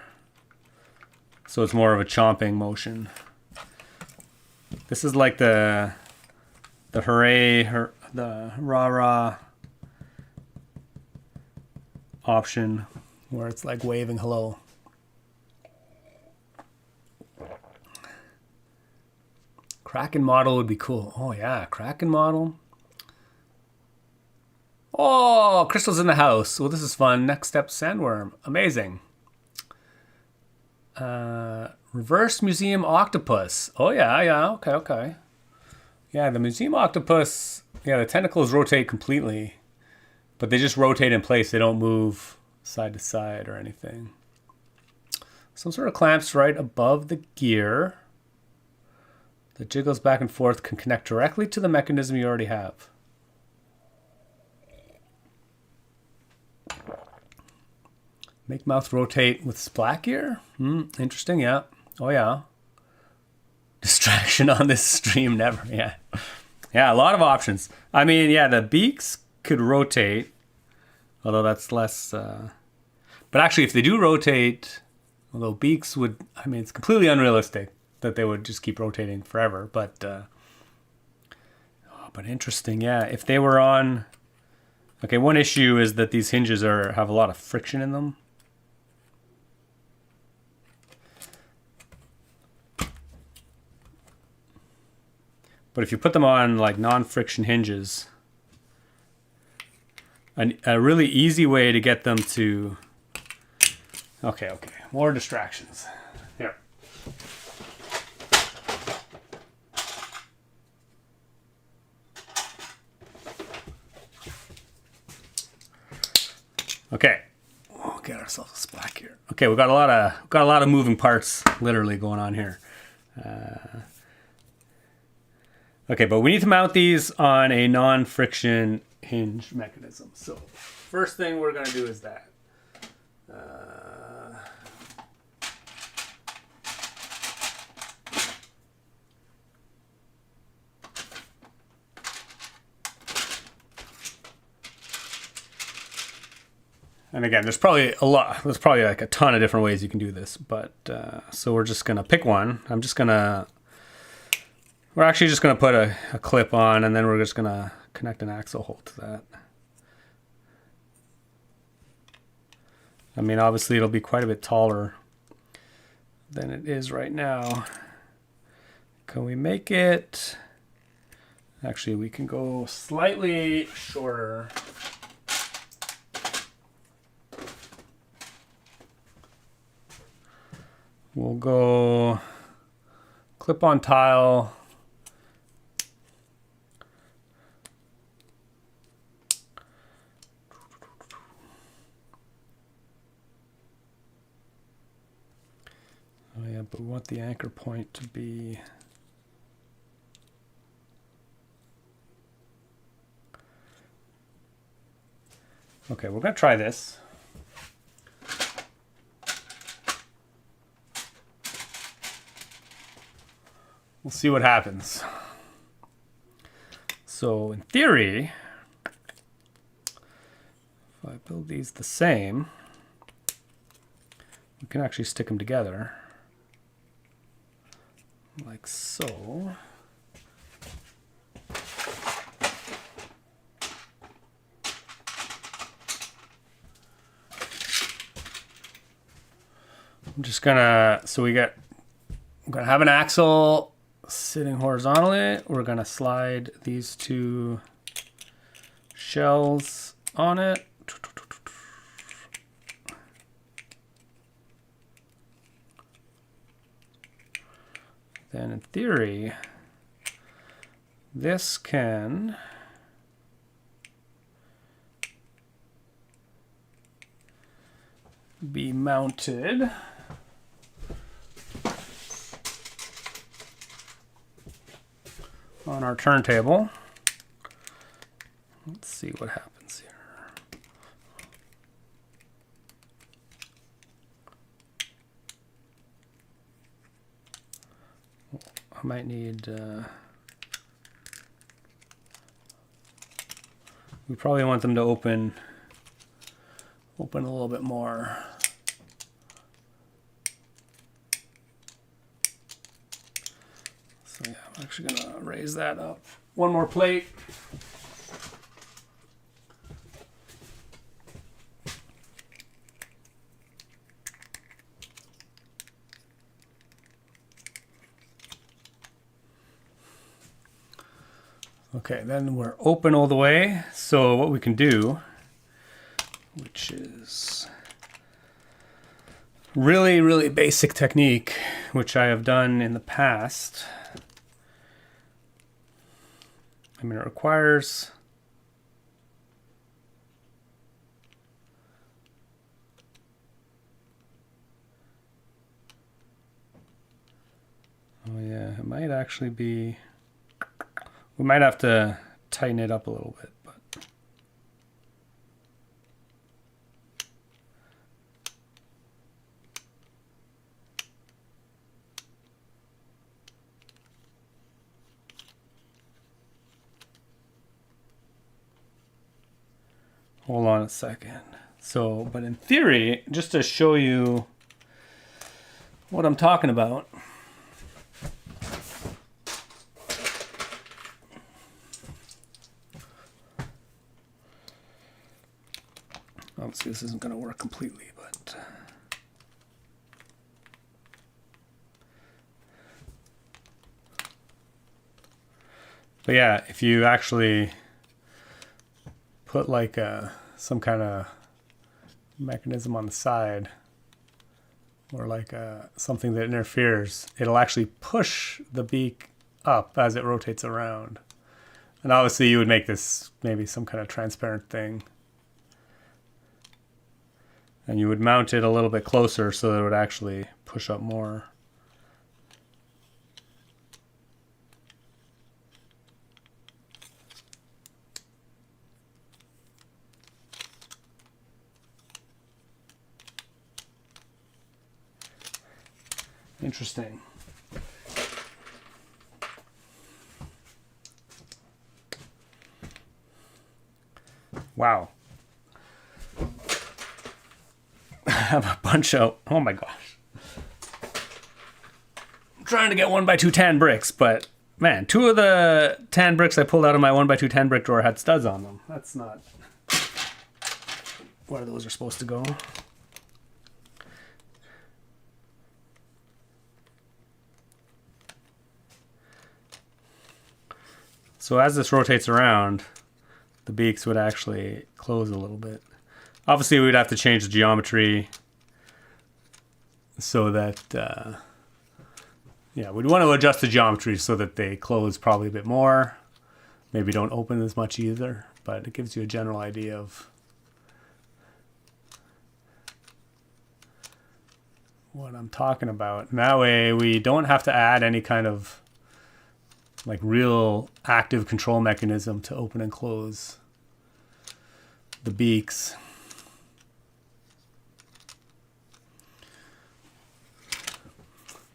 [SPEAKER 1] So it's more of a chomping motion. This is like the hooray... the rah-rah option where it's like waving hello. Kraken model would be cool. Oh yeah, Kraken model. Oh, Crystal's in the house. Well, this is fun. Next step, sandworm. Amazing. Reverse museum octopus. Oh yeah, okay. Yeah, the museum octopus, yeah, the tentacles rotate completely, but they just rotate in place. They don't move side to side or anything. Some sort of clamps right above the gear that jiggles back and forth, can connect directly to the mechanism you already have. Make mouth rotate with splat gear? Interesting, yeah. Oh, yeah. Distraction on this stream, never, yeah. Yeah, a lot of options. I mean, yeah, the beaks could rotate, although that's less... But actually, if they do rotate, although beaks would... I mean, it's completely unrealistic that they would just keep rotating forever, but interesting, yeah. If they were on... Okay, one issue is that these hinges have a lot of friction in them. But if you put them on like non-friction hinges, a really easy way to get them to... Okay, more distractions. Here. Okay, we'll get ourselves a splat here. Okay, we got a lot of moving parts literally going on here. Okay, but we need to mount these on a non-friction hinge mechanism. So first thing we're going to do is that. And again, there's probably like a ton of different ways you can do this, but so we're just going to pick one. We're actually just going to put a clip on, and then we're just going to connect an axle hole to that. I mean, obviously it'll be quite a bit taller than it is right now. Can we make it... Actually, we can go slightly shorter. We'll go clip-on tile. Oh yeah, but we want the anchor point to be... Okay, we're going to try this. We'll see what happens. So in theory, if I build these the same, we can actually stick them together like so. I'm just gonna, I'm gonna have an axle sitting horizontally. We're gonna slide these two shells on it. Then in theory, this can be mounted on our turntable. Let's see what happens here. I might need, we probably want them to open a little bit more. So yeah, I'm actually gonna raise that up. One more plate. Okay, then we're open all the way. So what we can do, which is really, really basic technique, which I have done in the past. I mean, it requires... Oh yeah, it might actually be... We might have to tighten it up a little bit, but... Hold on a second. So, but in theory, just to show you what I'm talking about, obviously this isn't going to work completely, but yeah, if you actually put like some kind of mechanism on the side, or like something that interferes, it'll actually push the beak up as it rotates around. And obviously you would make this maybe some kind of transparent thing. And you would mount it a little bit closer so that it would actually push up more. Interesting. Wow. I have a bunch of, oh my gosh. I'm trying to get 1x2 tan bricks, but man, 2 of the tan bricks I pulled out of my 1x2 tan brick drawer had studs on them. That's not where those are supposed to go. So as this rotates around, the beaks would actually close a little bit. Obviously, we'd have to change the geometry so that, yeah, we'd want to adjust the geometry so that they close probably a bit more. Maybe don't open as much either, but it gives you a general idea of what I'm talking about. And that way, we don't have to add any kind of like real active control mechanism to open and close the beaks.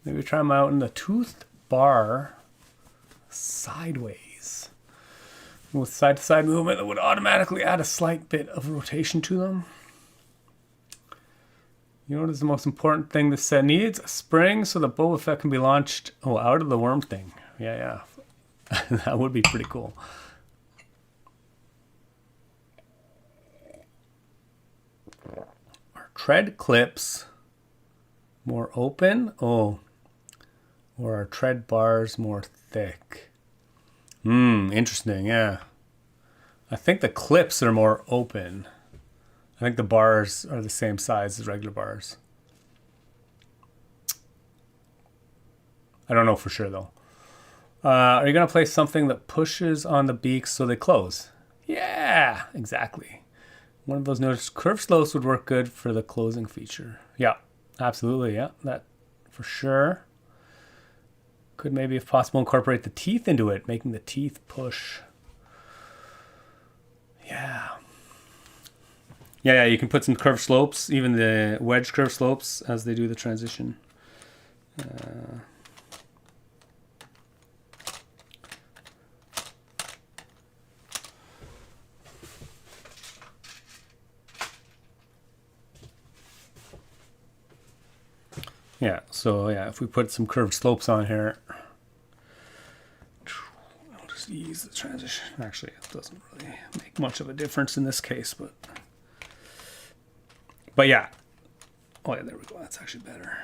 [SPEAKER 1] Maybe try them out in the toothed bar sideways. With side-to-side movement that would automatically add a slight bit of rotation to them. You know what is the most important thing this set needs? A spring so the Boba Fett can be launched out of the worm thing. Yeah. That would be pretty cool. Are tread clips more open? Oh. Or are tread bars more thick? Interesting, yeah. I think the clips are more open. I think the bars are the same size as regular bars. I don't know for sure though. Are you going to place something that pushes on the beaks so they close? Yeah, exactly. One of those noticed curved slopes would work good for the closing feature. Yeah, absolutely. Yeah, that for sure. Could maybe, if possible, incorporate the teeth into it, making the teeth push. Yeah. Yeah, you can put some curved slopes, even the wedge curved slopes as they do the transition. Yeah, so yeah, if we put some curved slopes on here, I'll just ease the transition. Actually, it doesn't really make much of a difference in this case, but yeah. Oh yeah, there we go. That's actually better.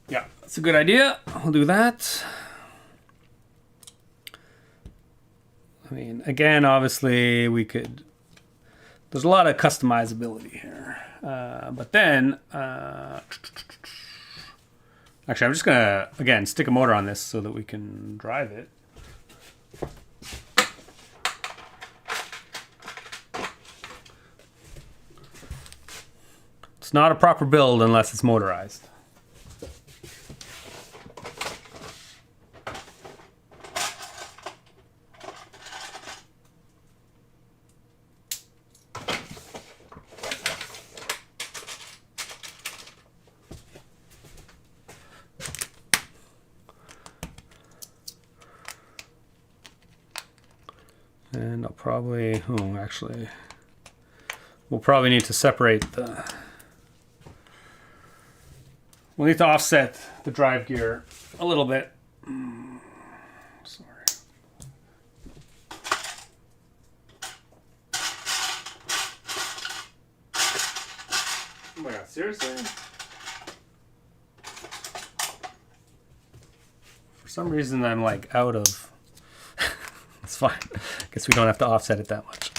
[SPEAKER 1] Yeah, that's a good idea. I'll do that. I mean, again, obviously we could there's a lot of customizability here. But then, actually, I'm just gonna, again, stick a motor on this so that we can drive it. It's not a proper build unless it's motorized. And I'll probably, oh, actually, we'll probably need to separate the, we'll need to offset the drive gear a little bit. Sorry. Oh my God, seriously? For some reason I'm like out of, it's fine. I guess we don't have to offset it that much.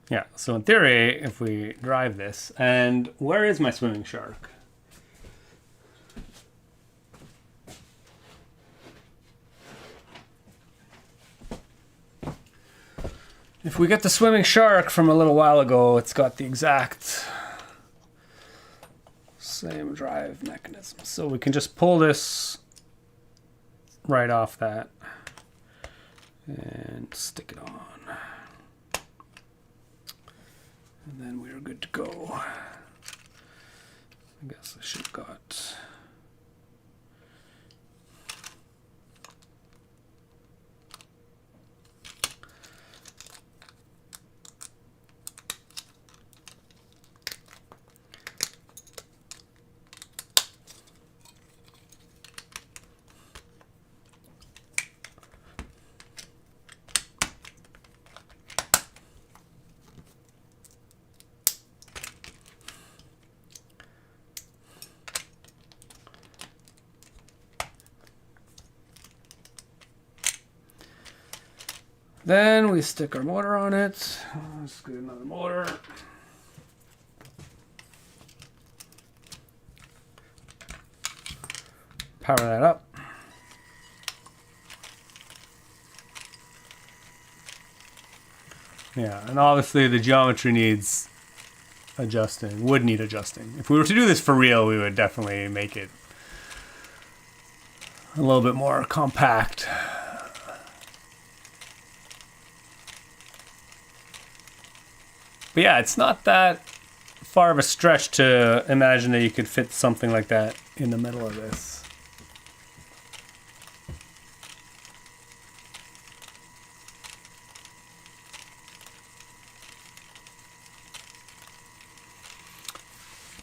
[SPEAKER 1] Yeah, so in theory, if we drive this, and where is my swimming shark? If we get the swimming shark from a little while ago, it's got the exact same drive mechanism. So we can just pull this right off that and stick it on. And then we're good to go. I guess I should have got... Then we stick our motor on it. Let's get another motor. Power that up. Yeah, and obviously the geometry needs adjusting, would need adjusting. If we were to do this for real, we would definitely make it a little bit more compact. But yeah, it's not that far of a stretch to imagine that you could fit something like that in the middle of this.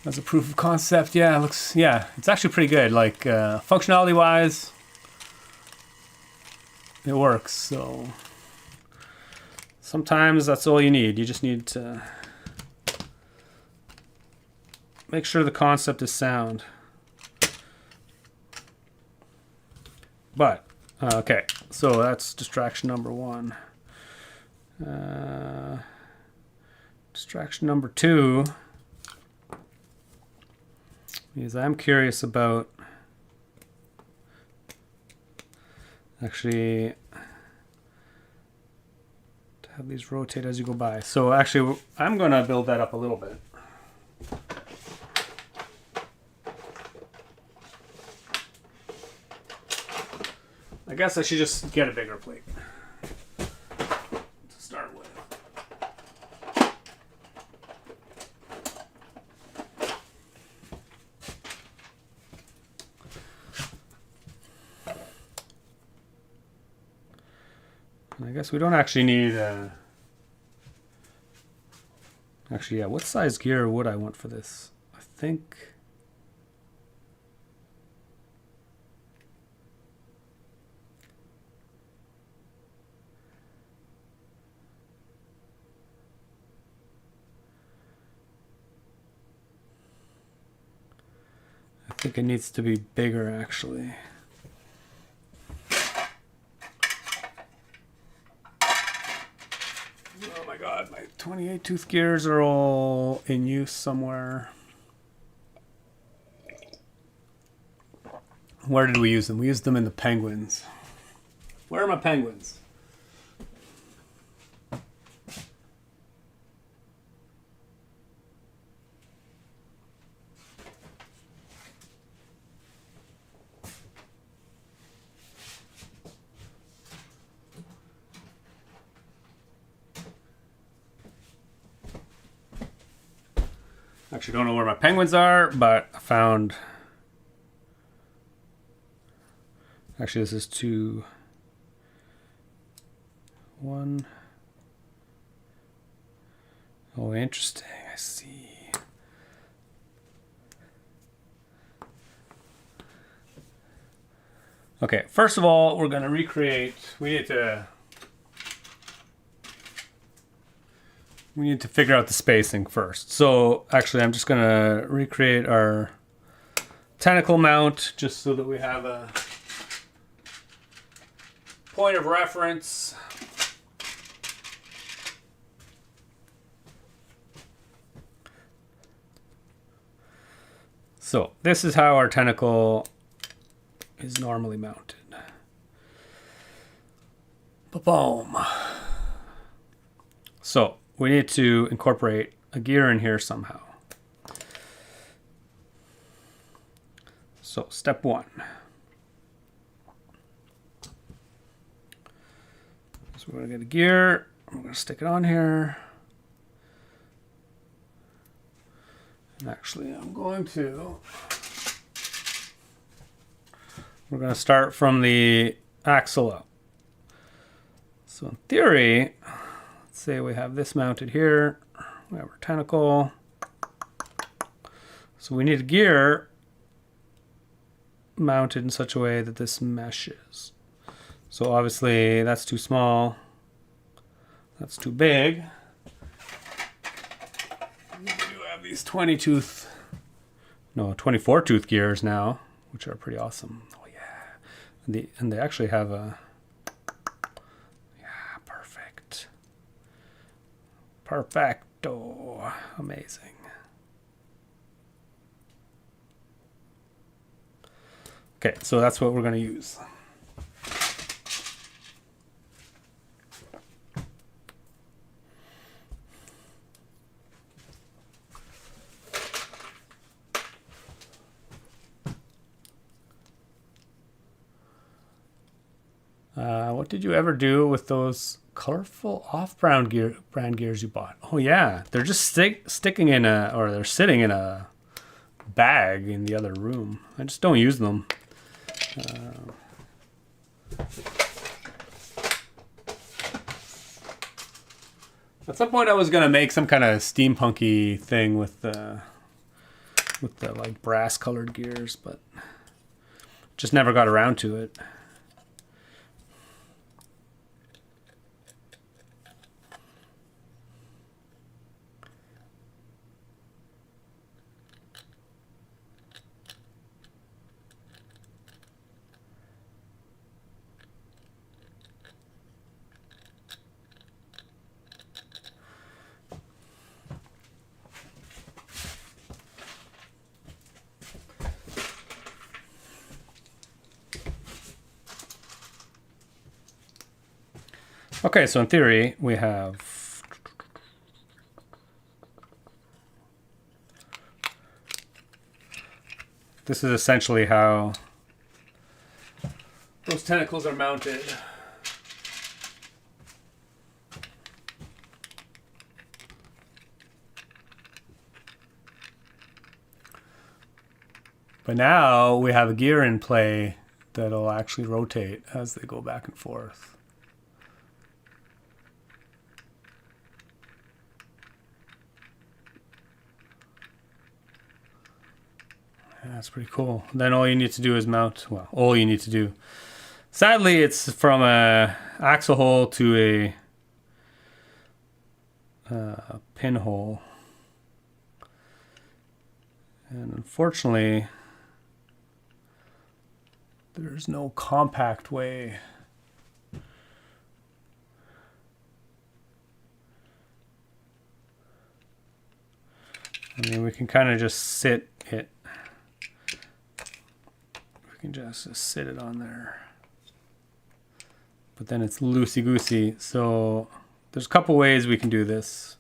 [SPEAKER 1] As a proof of concept, yeah, it looks, yeah, it's actually pretty good. Like functionality wise, it works. So sometimes that's all you need. You just need to make sure the concept is sound. But, okay, so that's distraction number one. Distraction number two is I'm curious about actually to have these rotate as you go by. So actually, I'm going to build that up a little bit. I guess I should just get a bigger plate to start with. And I guess we don't actually need actually, yeah, what size gear would I want for this? I think think it needs to be bigger actually. Oh my god, my 28 tooth gears are all in use somewhere. Where did we use them? We used them in the penguins. Where are my penguins? Actually, don't know where my penguins are, but I found. Actually, this is 2, 1. Oh, interesting. I see. Okay, first of all, we're going to recreate. We need to figure out the spacing first. So actually, I'm just going to recreate our tentacle mount just so that we have a point of reference. So this is how our tentacle is normally mounted. Boom. So we need to incorporate a gear in here somehow. So step 1. So we're going to get a gear. We're going to stick it on here. And actually, we're going to start from the axle up. So in theory, let's say we have this mounted here. We have our tentacle. So we need a gear mounted in such a way that this meshes. So obviously that's too small. That's too big. We do have these 24 tooth gears now, which are pretty awesome. Oh yeah. And they actually have a, yeah, perfect. Perfecto. Amazing. Okay, so that's what we're going to use. What did you ever do with those colorful off-brand gears you bought? Oh yeah, they're just sticking in they're sitting in a bag in the other room. I just don't use them. At some point I was gonna make some kind of steampunky thing with the like brass colored gears, but just never got around to it. Okay, so in theory, we have this is essentially how those tentacles are mounted. But now we have a gear in play that'll actually rotate as they go back and forth. That's pretty cool. Then all you need to do is mount, well, all you need to do. Sadly, it's from a axle hole to a pinhole. And unfortunately, There's no compact way. I mean, we can kind of just sit it. We can just sit it on there. But then it's loosey-goosey. So there's a couple ways we can do this.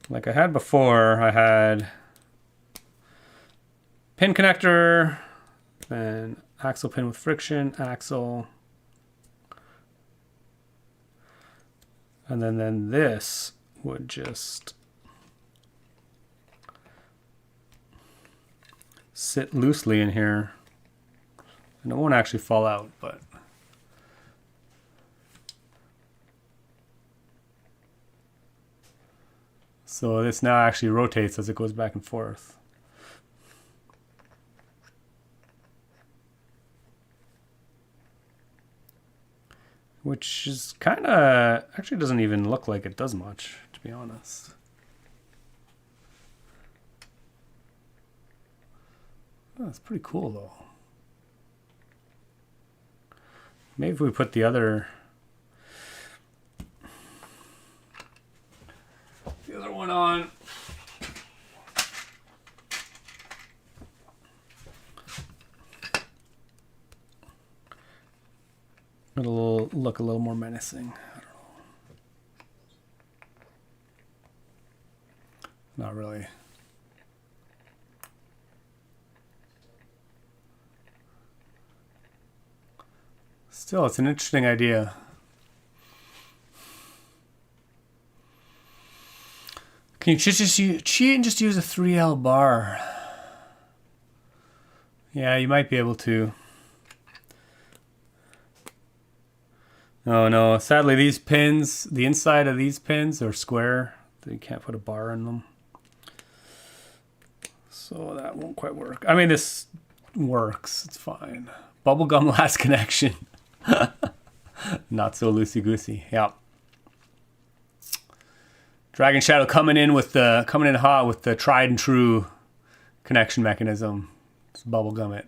[SPEAKER 1] Like I had before, I had pin connector, then axle pin with friction, axle. And then this would just sit loosely in here. And it won't actually fall out, but so this now actually rotates as it goes back and forth. Which is kind of, actually doesn't even look like it does much, to be honest. Oh, that's pretty cool though. Maybe if we put the other one on. It'll look a little more menacing. I don't know. Not really. Still, it's an interesting idea. Can you just cheat and just use a 3L bar? Yeah, you might be able to. Oh no, sadly these pins, the inside of these pins are square. You can't put a bar in them. So that won't quite work. I mean, this works, it's fine. Bubblegum last connection. Not so loosey-goosey, yeah. Dragon Shadow coming in hot with the tried and true connection mechanism. Just bubblegum it.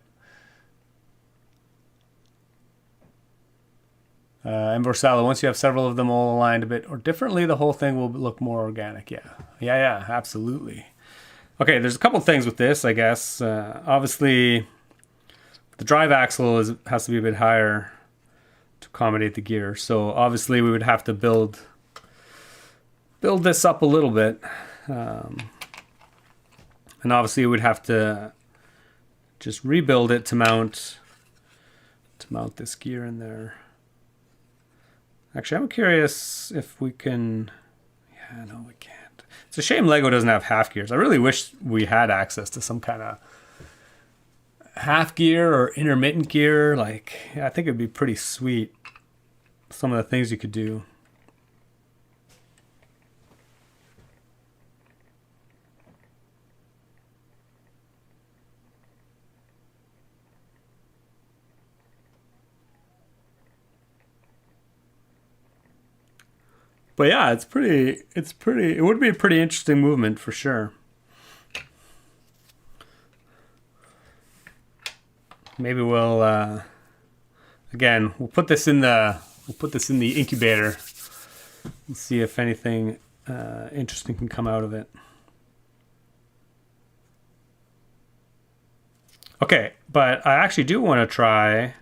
[SPEAKER 1] And Borsalo, once you have several of them all aligned a bit or differently, the whole thing will look more organic. Yeah, absolutely. Okay, there's a couple things with this, I guess. Obviously, the drive axle has to be a bit higher to accommodate the gear. So obviously, we would have to build this up a little bit. And obviously, we'd have to just rebuild it to mount this gear in there. Actually, I'm curious if we can... Yeah, no, we can't. It's a shame Lego doesn't have half gears. I really wish we had access to some kind of half gear or intermittent gear. Like, yeah, I think it'd be pretty sweet. Some of the things you could do. But yeah, it would be a pretty interesting movement for sure. Maybe we'll put this in the incubator and see if anything interesting can come out of it. Okay, but I actually do want to try.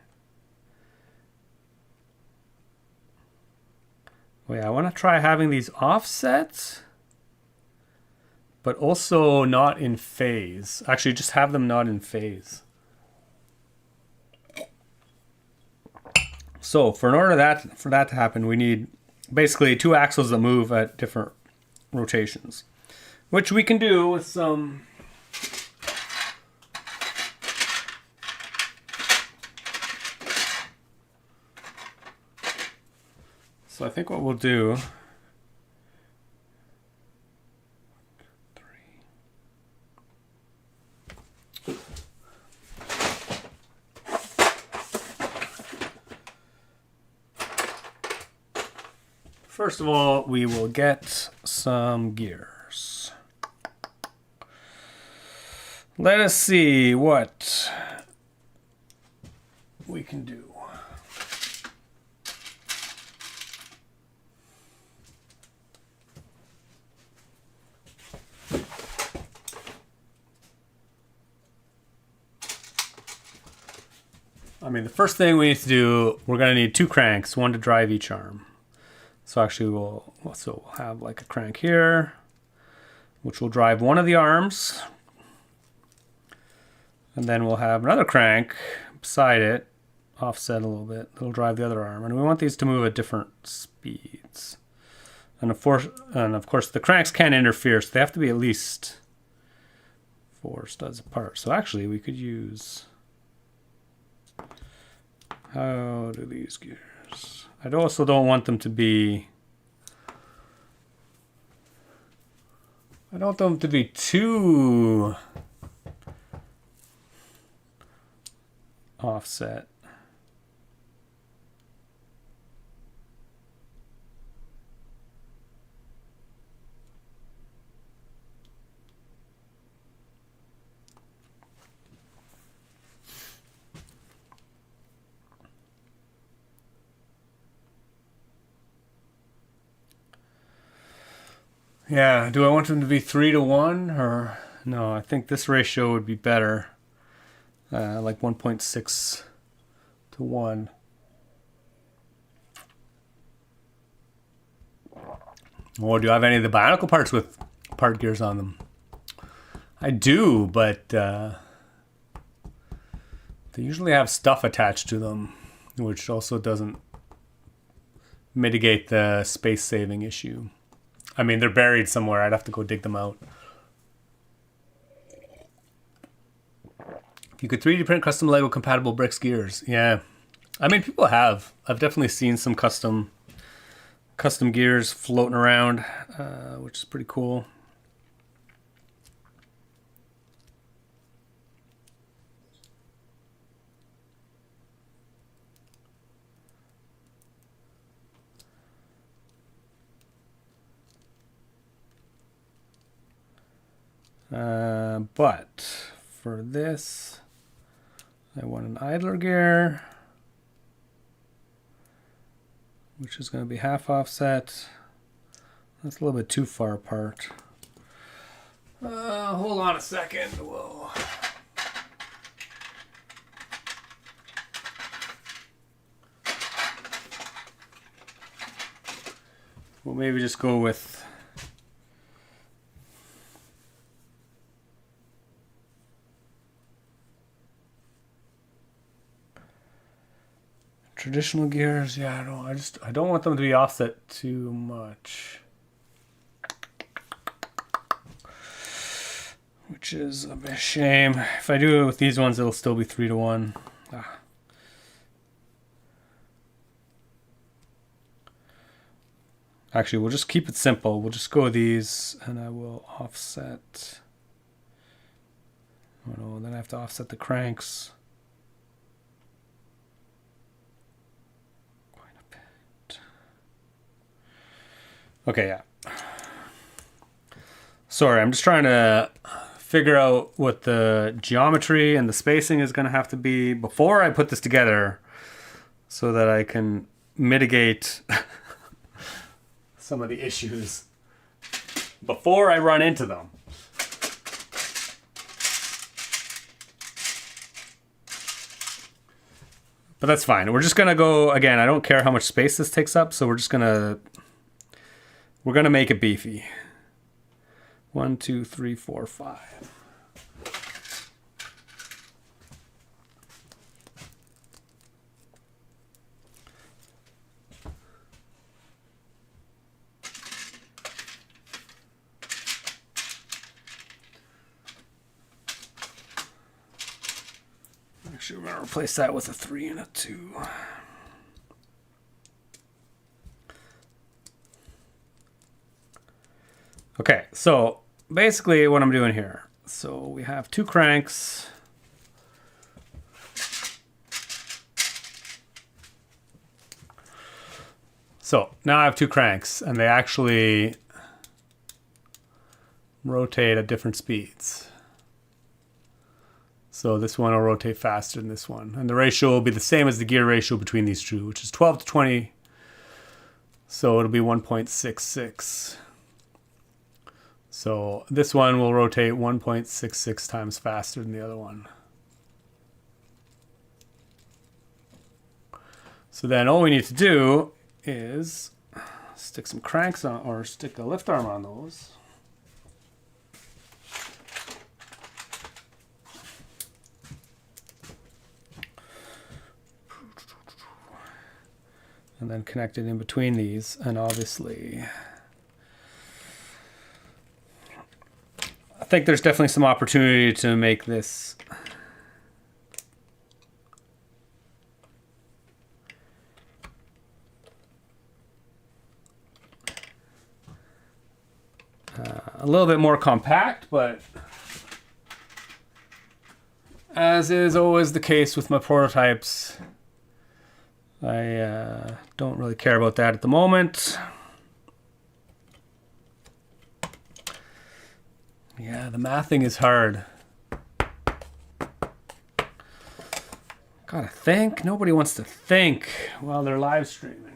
[SPEAKER 1] Wait, I want to try having these offsets, but also not in phase. Actually, just have them not in phase. So for that to happen, we need basically two axles that move at different rotations, which we can do with some. So I think what we'll do. First of all, we will get some gears. Let us see what we can do. I mean, the first thing we need to do, we're going to need 2 cranks, one to drive each arm. So actually we'll have like a crank here, which will drive one of the arms. And then we'll have another crank beside it, offset a little bit. It'll drive the other arm. And we want these to move at different speeds. And of course the cranks can't interfere, so they have to be at least 4 studs apart. So actually we could use... How do these gears? I also don't want them to be... I don't want them to be too offset. Yeah, do I want them to be 3 to 1 or no? I think this ratio would be better, like 1.6 to 1. Or do you have any of the Bionicle parts with part gears on them? I do, but they usually have stuff attached to them, which also doesn't mitigate the space saving issue. I mean, they're buried somewhere. I'd have to go dig them out. If you could 3D print custom Lego compatible bricks gears. Yeah. I mean, people have. I've definitely seen some custom gears floating around, which is pretty cool. But for this, I want an idler gear, which is going to be half offset. That's a little bit too far apart. Hold on a second. Whoa. We'll maybe just go with traditional gears. Yeah, I don't want them to be offset too much, which is a bit of a shame. If I do it with these ones, it'll still be 3 to 1. Actually, we'll just keep it simple. We'll just go with these, and I will offset. Oh no, then I have to offset the cranks. Okay, yeah. Sorry, I'm just trying to figure out what the geometry and the spacing is going to have to be before I put this together so that I can mitigate some of the issues before I run into them. But that's fine. We're just going to go, again, I don't care how much space this takes up, so we're going to make it beefy. 1, 2, 3, 4, 5. Actually, we're going to replace that with a 3 and a 2. Okay, so basically what I'm doing here. So we have 2 cranks. So now I have 2 cranks, and they actually rotate at different speeds. So this one will rotate faster than this one. And the ratio will be the same as the gear ratio between these two, which is 12 to 20. So it'll be 1.66. So this one will rotate 1.66 times faster than the other one. So then all we need to do is stick some cranks on, or stick a lift arm on those. And then connect it in between these, and obviously I think there's definitely some opportunity to make this a little bit more compact, but as is always the case with my prototypes, I don't really care about that at the moment. Yeah, the mathing is hard. Gotta think. Nobody wants to think while they're live streaming.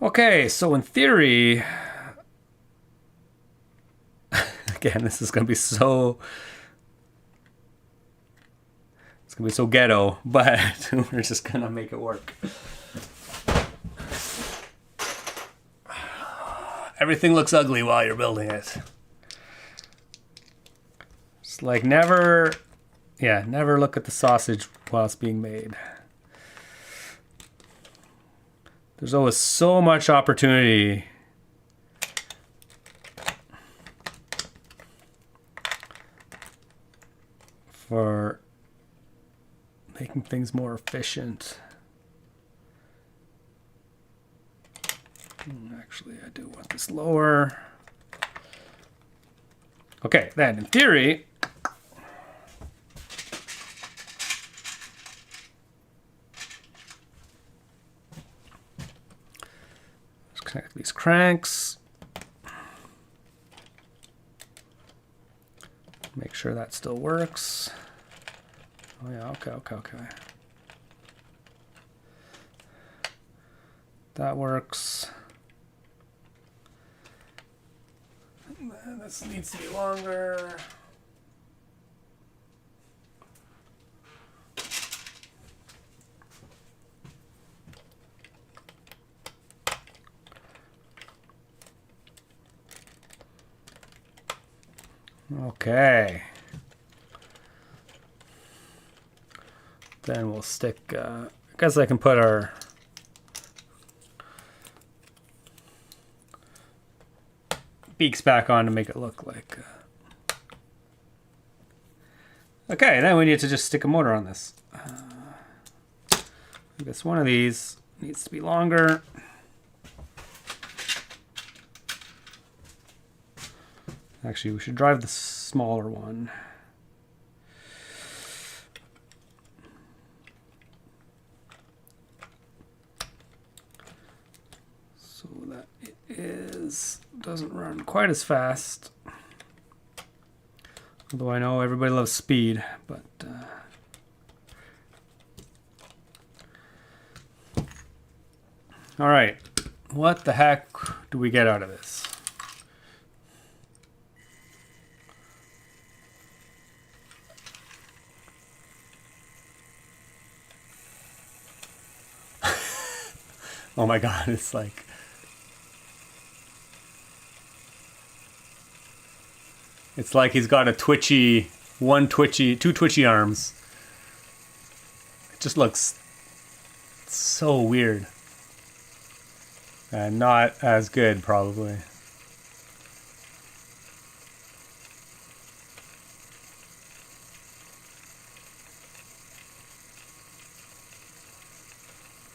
[SPEAKER 1] Okay, so in theory, again, this is going to be so... It's going to be so ghetto, but we're just going to make it work. Everything looks ugly while you're building it. It's like never look at the sausage while it's being made. There's always so much opportunity for making things more efficient. Actually, I do want this lower. Okay, then in theory, let's connect these cranks. Make sure that still works. Oh yeah, okay. That works. And this needs to be longer. Okay. Then we'll stick, I guess I can put our beaks back on to make it look like. Okay, then we need to just stick a motor on this. I guess one of these needs to be longer. Actually, we should drive the smaller one. So that it doesn't run quite as fast. Although I know everybody loves speed, but all right, what the heck do we get out of this? Oh my God, it's like... It's like he's got two twitchy arms. It just looks so weird. And not as good, probably.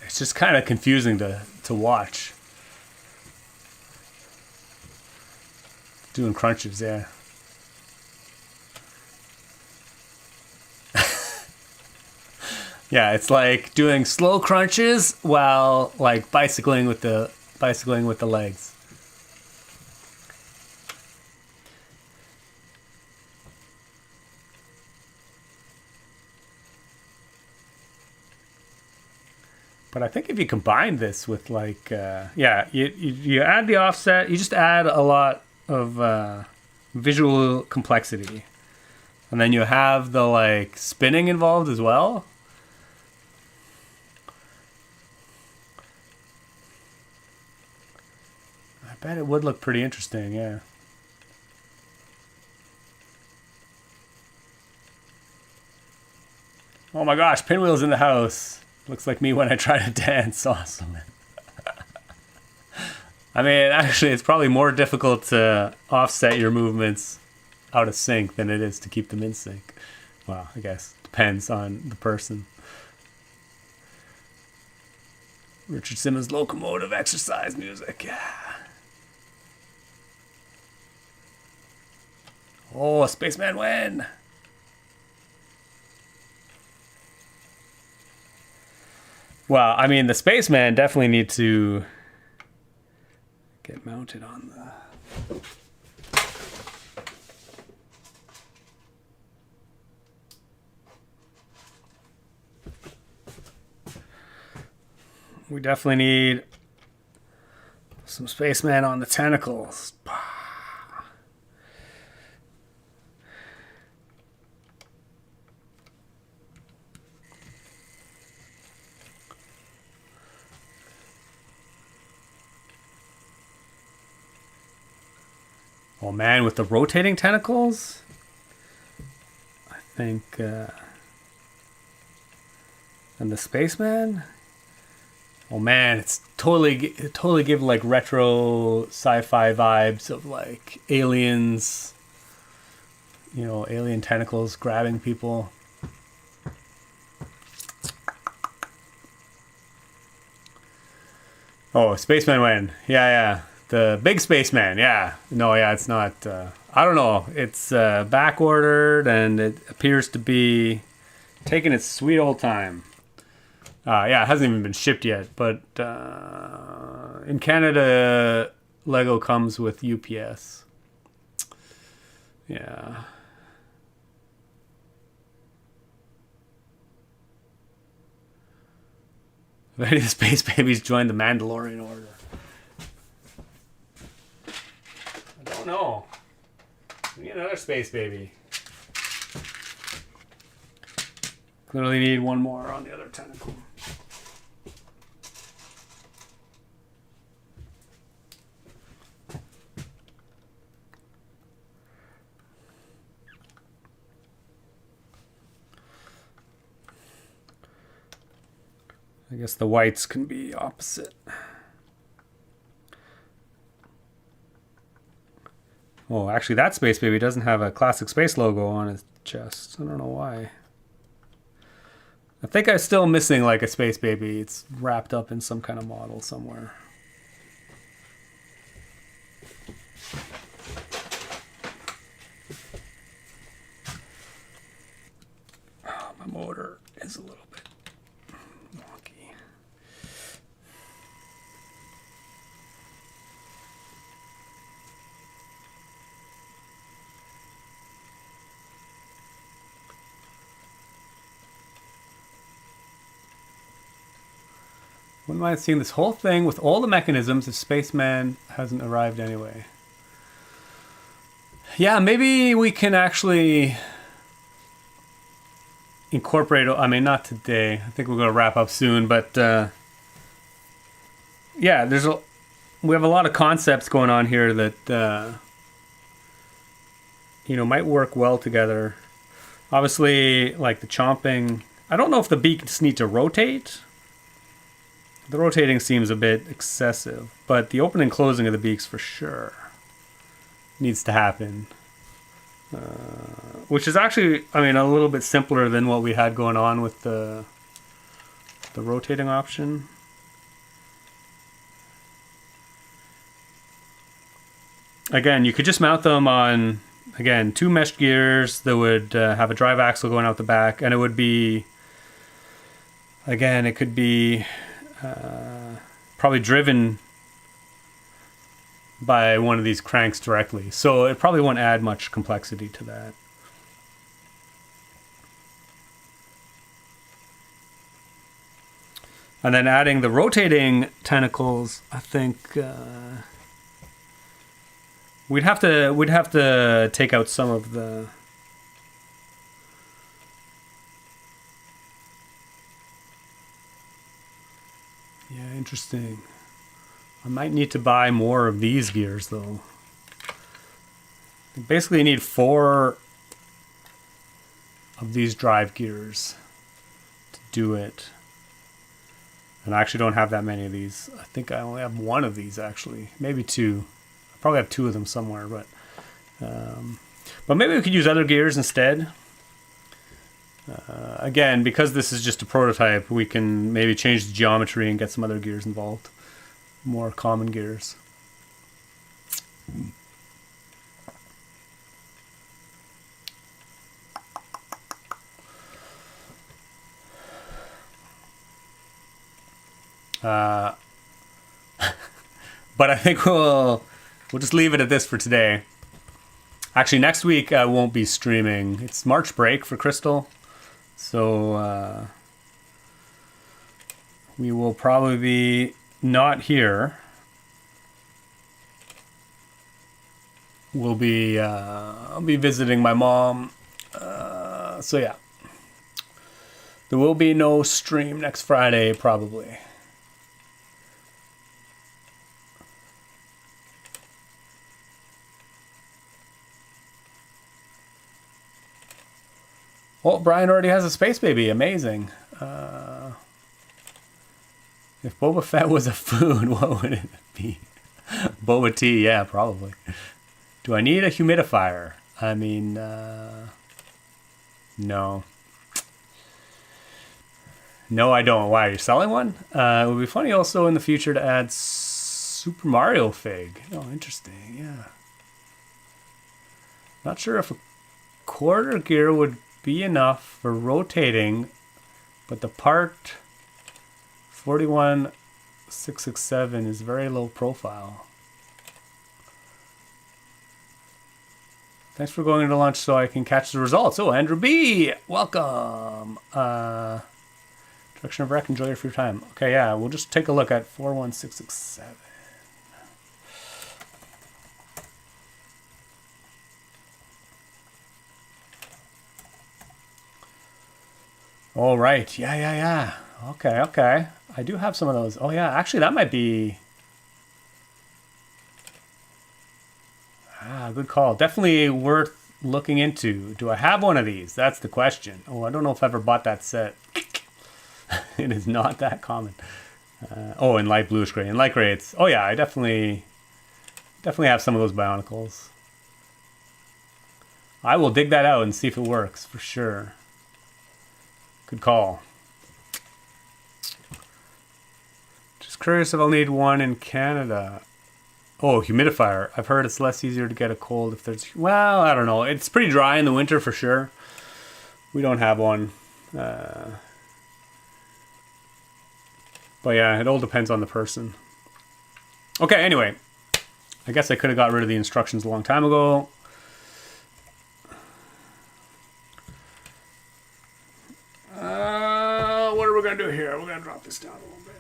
[SPEAKER 1] It's just kind of confusing to watch. Doing crunches, yeah. Yeah, it's like doing slow crunches while like bicycling with the legs. But I think if you combine this with like, you add the offset, you just add a lot of visual complexity. And then you have the like spinning involved as well. I bet it would look pretty interesting, yeah. Oh my gosh, Pinwheel's in the house. Looks like me when I try to dance. Awesome. I mean, actually, it's probably more difficult to offset your movements out of sync than it is to keep them in sync. Well, I guess depends on the person. Richard Simmons locomotive exercise music. Yeah. Oh, Spaceman win. Well, I mean, the Spaceman definitely need to get mounted on the... We definitely need some Spaceman on the tentacles. Oh man, with the rotating tentacles? I think... and the Spaceman? Oh man, it's totally give like retro sci-fi vibes of like aliens, you know, alien tentacles grabbing people. Oh, Spaceman win. Yeah. The big Spaceman, yeah. No, yeah, it's not, I don't know. It's back ordered and it appears to be taking its sweet old time. Yeah, it hasn't even been shipped yet, but in Canada, Lego comes with UPS. Yeah. Maybe the Space Babies joined the Mandalorian Order. I don't know. We need another Space Baby. Clearly need one more on the other tentacle. I guess the whites can be opposite. Oh, actually that Space Baby doesn't have a Classic Space logo on his chest. I don't know why. I think I'm still missing like a Space Baby. It's wrapped up in some kind of model somewhere. Oh, my motor is a little bit wonky. Wouldn't mind seeing this whole thing with all the mechanisms if Spaceman hasn't arrived anyway. Yeah, maybe we can actually incorporate... I mean, not today. I think we're going to wrap up soon, but... yeah, we have a lot of concepts going on here that... you know, might work well together. Obviously, like the chomping... I don't know if the beaks need to rotate. The rotating seems a bit excessive, but the opening and closing of the beaks for sure needs to happen. Which is actually, I mean, a little bit simpler than what we had going on with the rotating option. Again, you could just mount them on, again, 2 meshed gears that would have a drive axle going out the back, and it would be Again, it could be probably driven by one of these cranks directly. So it probably won't add much complexity to that. And then adding the rotating tentacles, I think we'd have to take out some of the interesting. I might need to buy more of these gears though. Basically, you need 4 of these drive gears to do it. And I actually don't have that many of these. I think I only have 1 of these actually, maybe 2. I probably have 2 of them somewhere, but maybe we could use other gears instead. Again, because this is just a prototype, we can maybe change the geometry and get some other gears involved. More common gears. But I think we'll just leave it at this for today. Actually, next week I won't be streaming. It's March break for Crystal. So we will probably be not here. We'll be I'll be visiting my mom. So yeah. There will be no stream next Friday probably. Oh, Brian already has a space baby. Amazing. If Boba Fett was a food, what would it be? Boba tea, yeah, probably. Do I need a humidifier? I mean, no. No, I don't. Why, are you selling one? It would be funny also in the future to add Super Mario Fig. Oh, interesting, yeah. Not sure if a quarter gear would be enough for rotating, but the part 41667 is very low profile. Thanks for going into lunch so I can catch the results. Oh, Andrew B, welcome. Direction of Rec, enjoy your free time. Okay, yeah, we'll just take a look at 41667. All right. Yeah. Okay. I do have some of those. Oh, yeah. Actually, that might be... good call. Definitely worth looking into. Do I have one of these? That's the question. Oh, I don't know if I ever bought that set. It is not that common. In light bluish gray. In light gray, it's... Oh, yeah. I definitely have some of those Bionicles. I will dig that out and see if it works for sure. Good call. Just curious if I'll need one in Canada. Oh, humidifier. I've heard it's less easier to get a cold if there's... Well, I don't know. It's pretty dry in the winter for sure. We don't have one. But yeah, it all depends on the person. Okay, anyway. I guess I could have got rid of the instructions a long time ago. What are we going to do here? We're going to drop this down a little bit.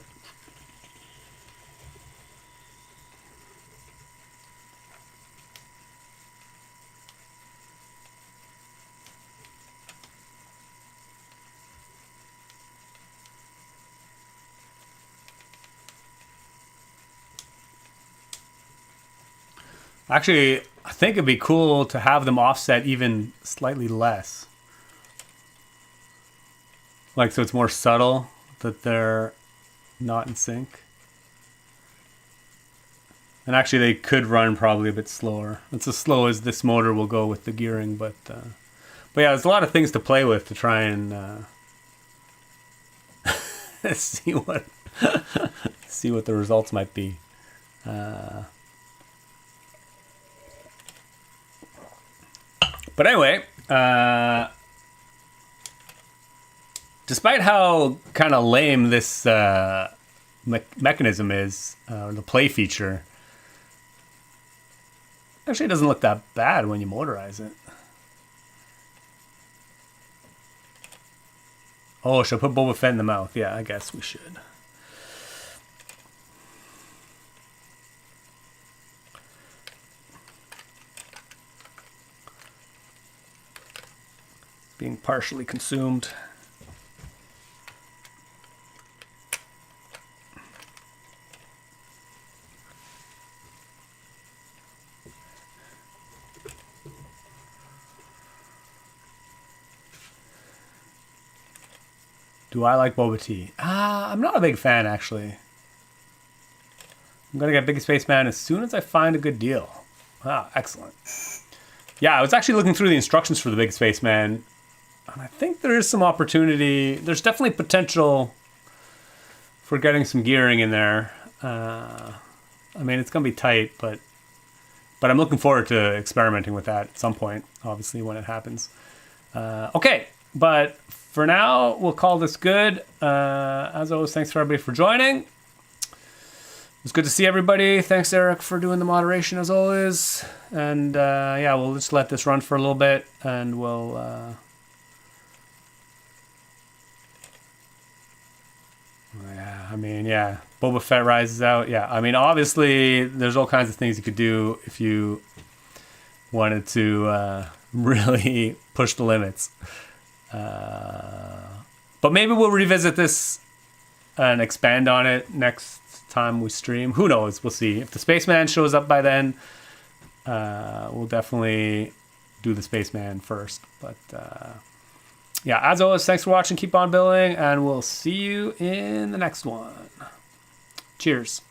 [SPEAKER 1] Actually, I think it'd be cool to have them offset even slightly less. Like, so it's more subtle that they're not in sync. And actually, they could run probably a bit slower. It's as slow as this motor will go with the gearing, but yeah, there's a lot of things to play with to try and see what the results might be. But anyway, Despite how kind of lame this mechanism is, the play feature, actually it doesn't look that bad when you motorize it. Oh, should I put Boba Fett in the mouth? Yeah, I guess we should. Being partially consumed. Do I like boba tea? I'm not a big fan, actually. I'm going to get Big Spaceman as soon as I find a good deal. Ah, excellent. Yeah, I was actually looking through the instructions for the Big Spaceman, and I think there is some opportunity. There's definitely potential for getting some gearing in there. I mean, it's going to be tight, but I'm looking forward to experimenting with that at some point, obviously, when it happens. Okay, but for now, we'll call this good. As always, thanks for everybody for joining. It was good to see everybody. Thanks, Eric, for doing the moderation as always. And yeah, we'll just let this run for a little bit, and we'll... yeah, I mean, yeah, Boba Fett rises out. Yeah, I mean, obviously, there's all kinds of things you could do if you wanted to really push the limits. But maybe we'll revisit this and expand on it next time we stream. Who knows? We'll see. If the Spaceman shows up by then, we'll definitely do the Spaceman first. But yeah, as always, thanks for watching. Keep on building, and we'll see you in the next one. Cheers.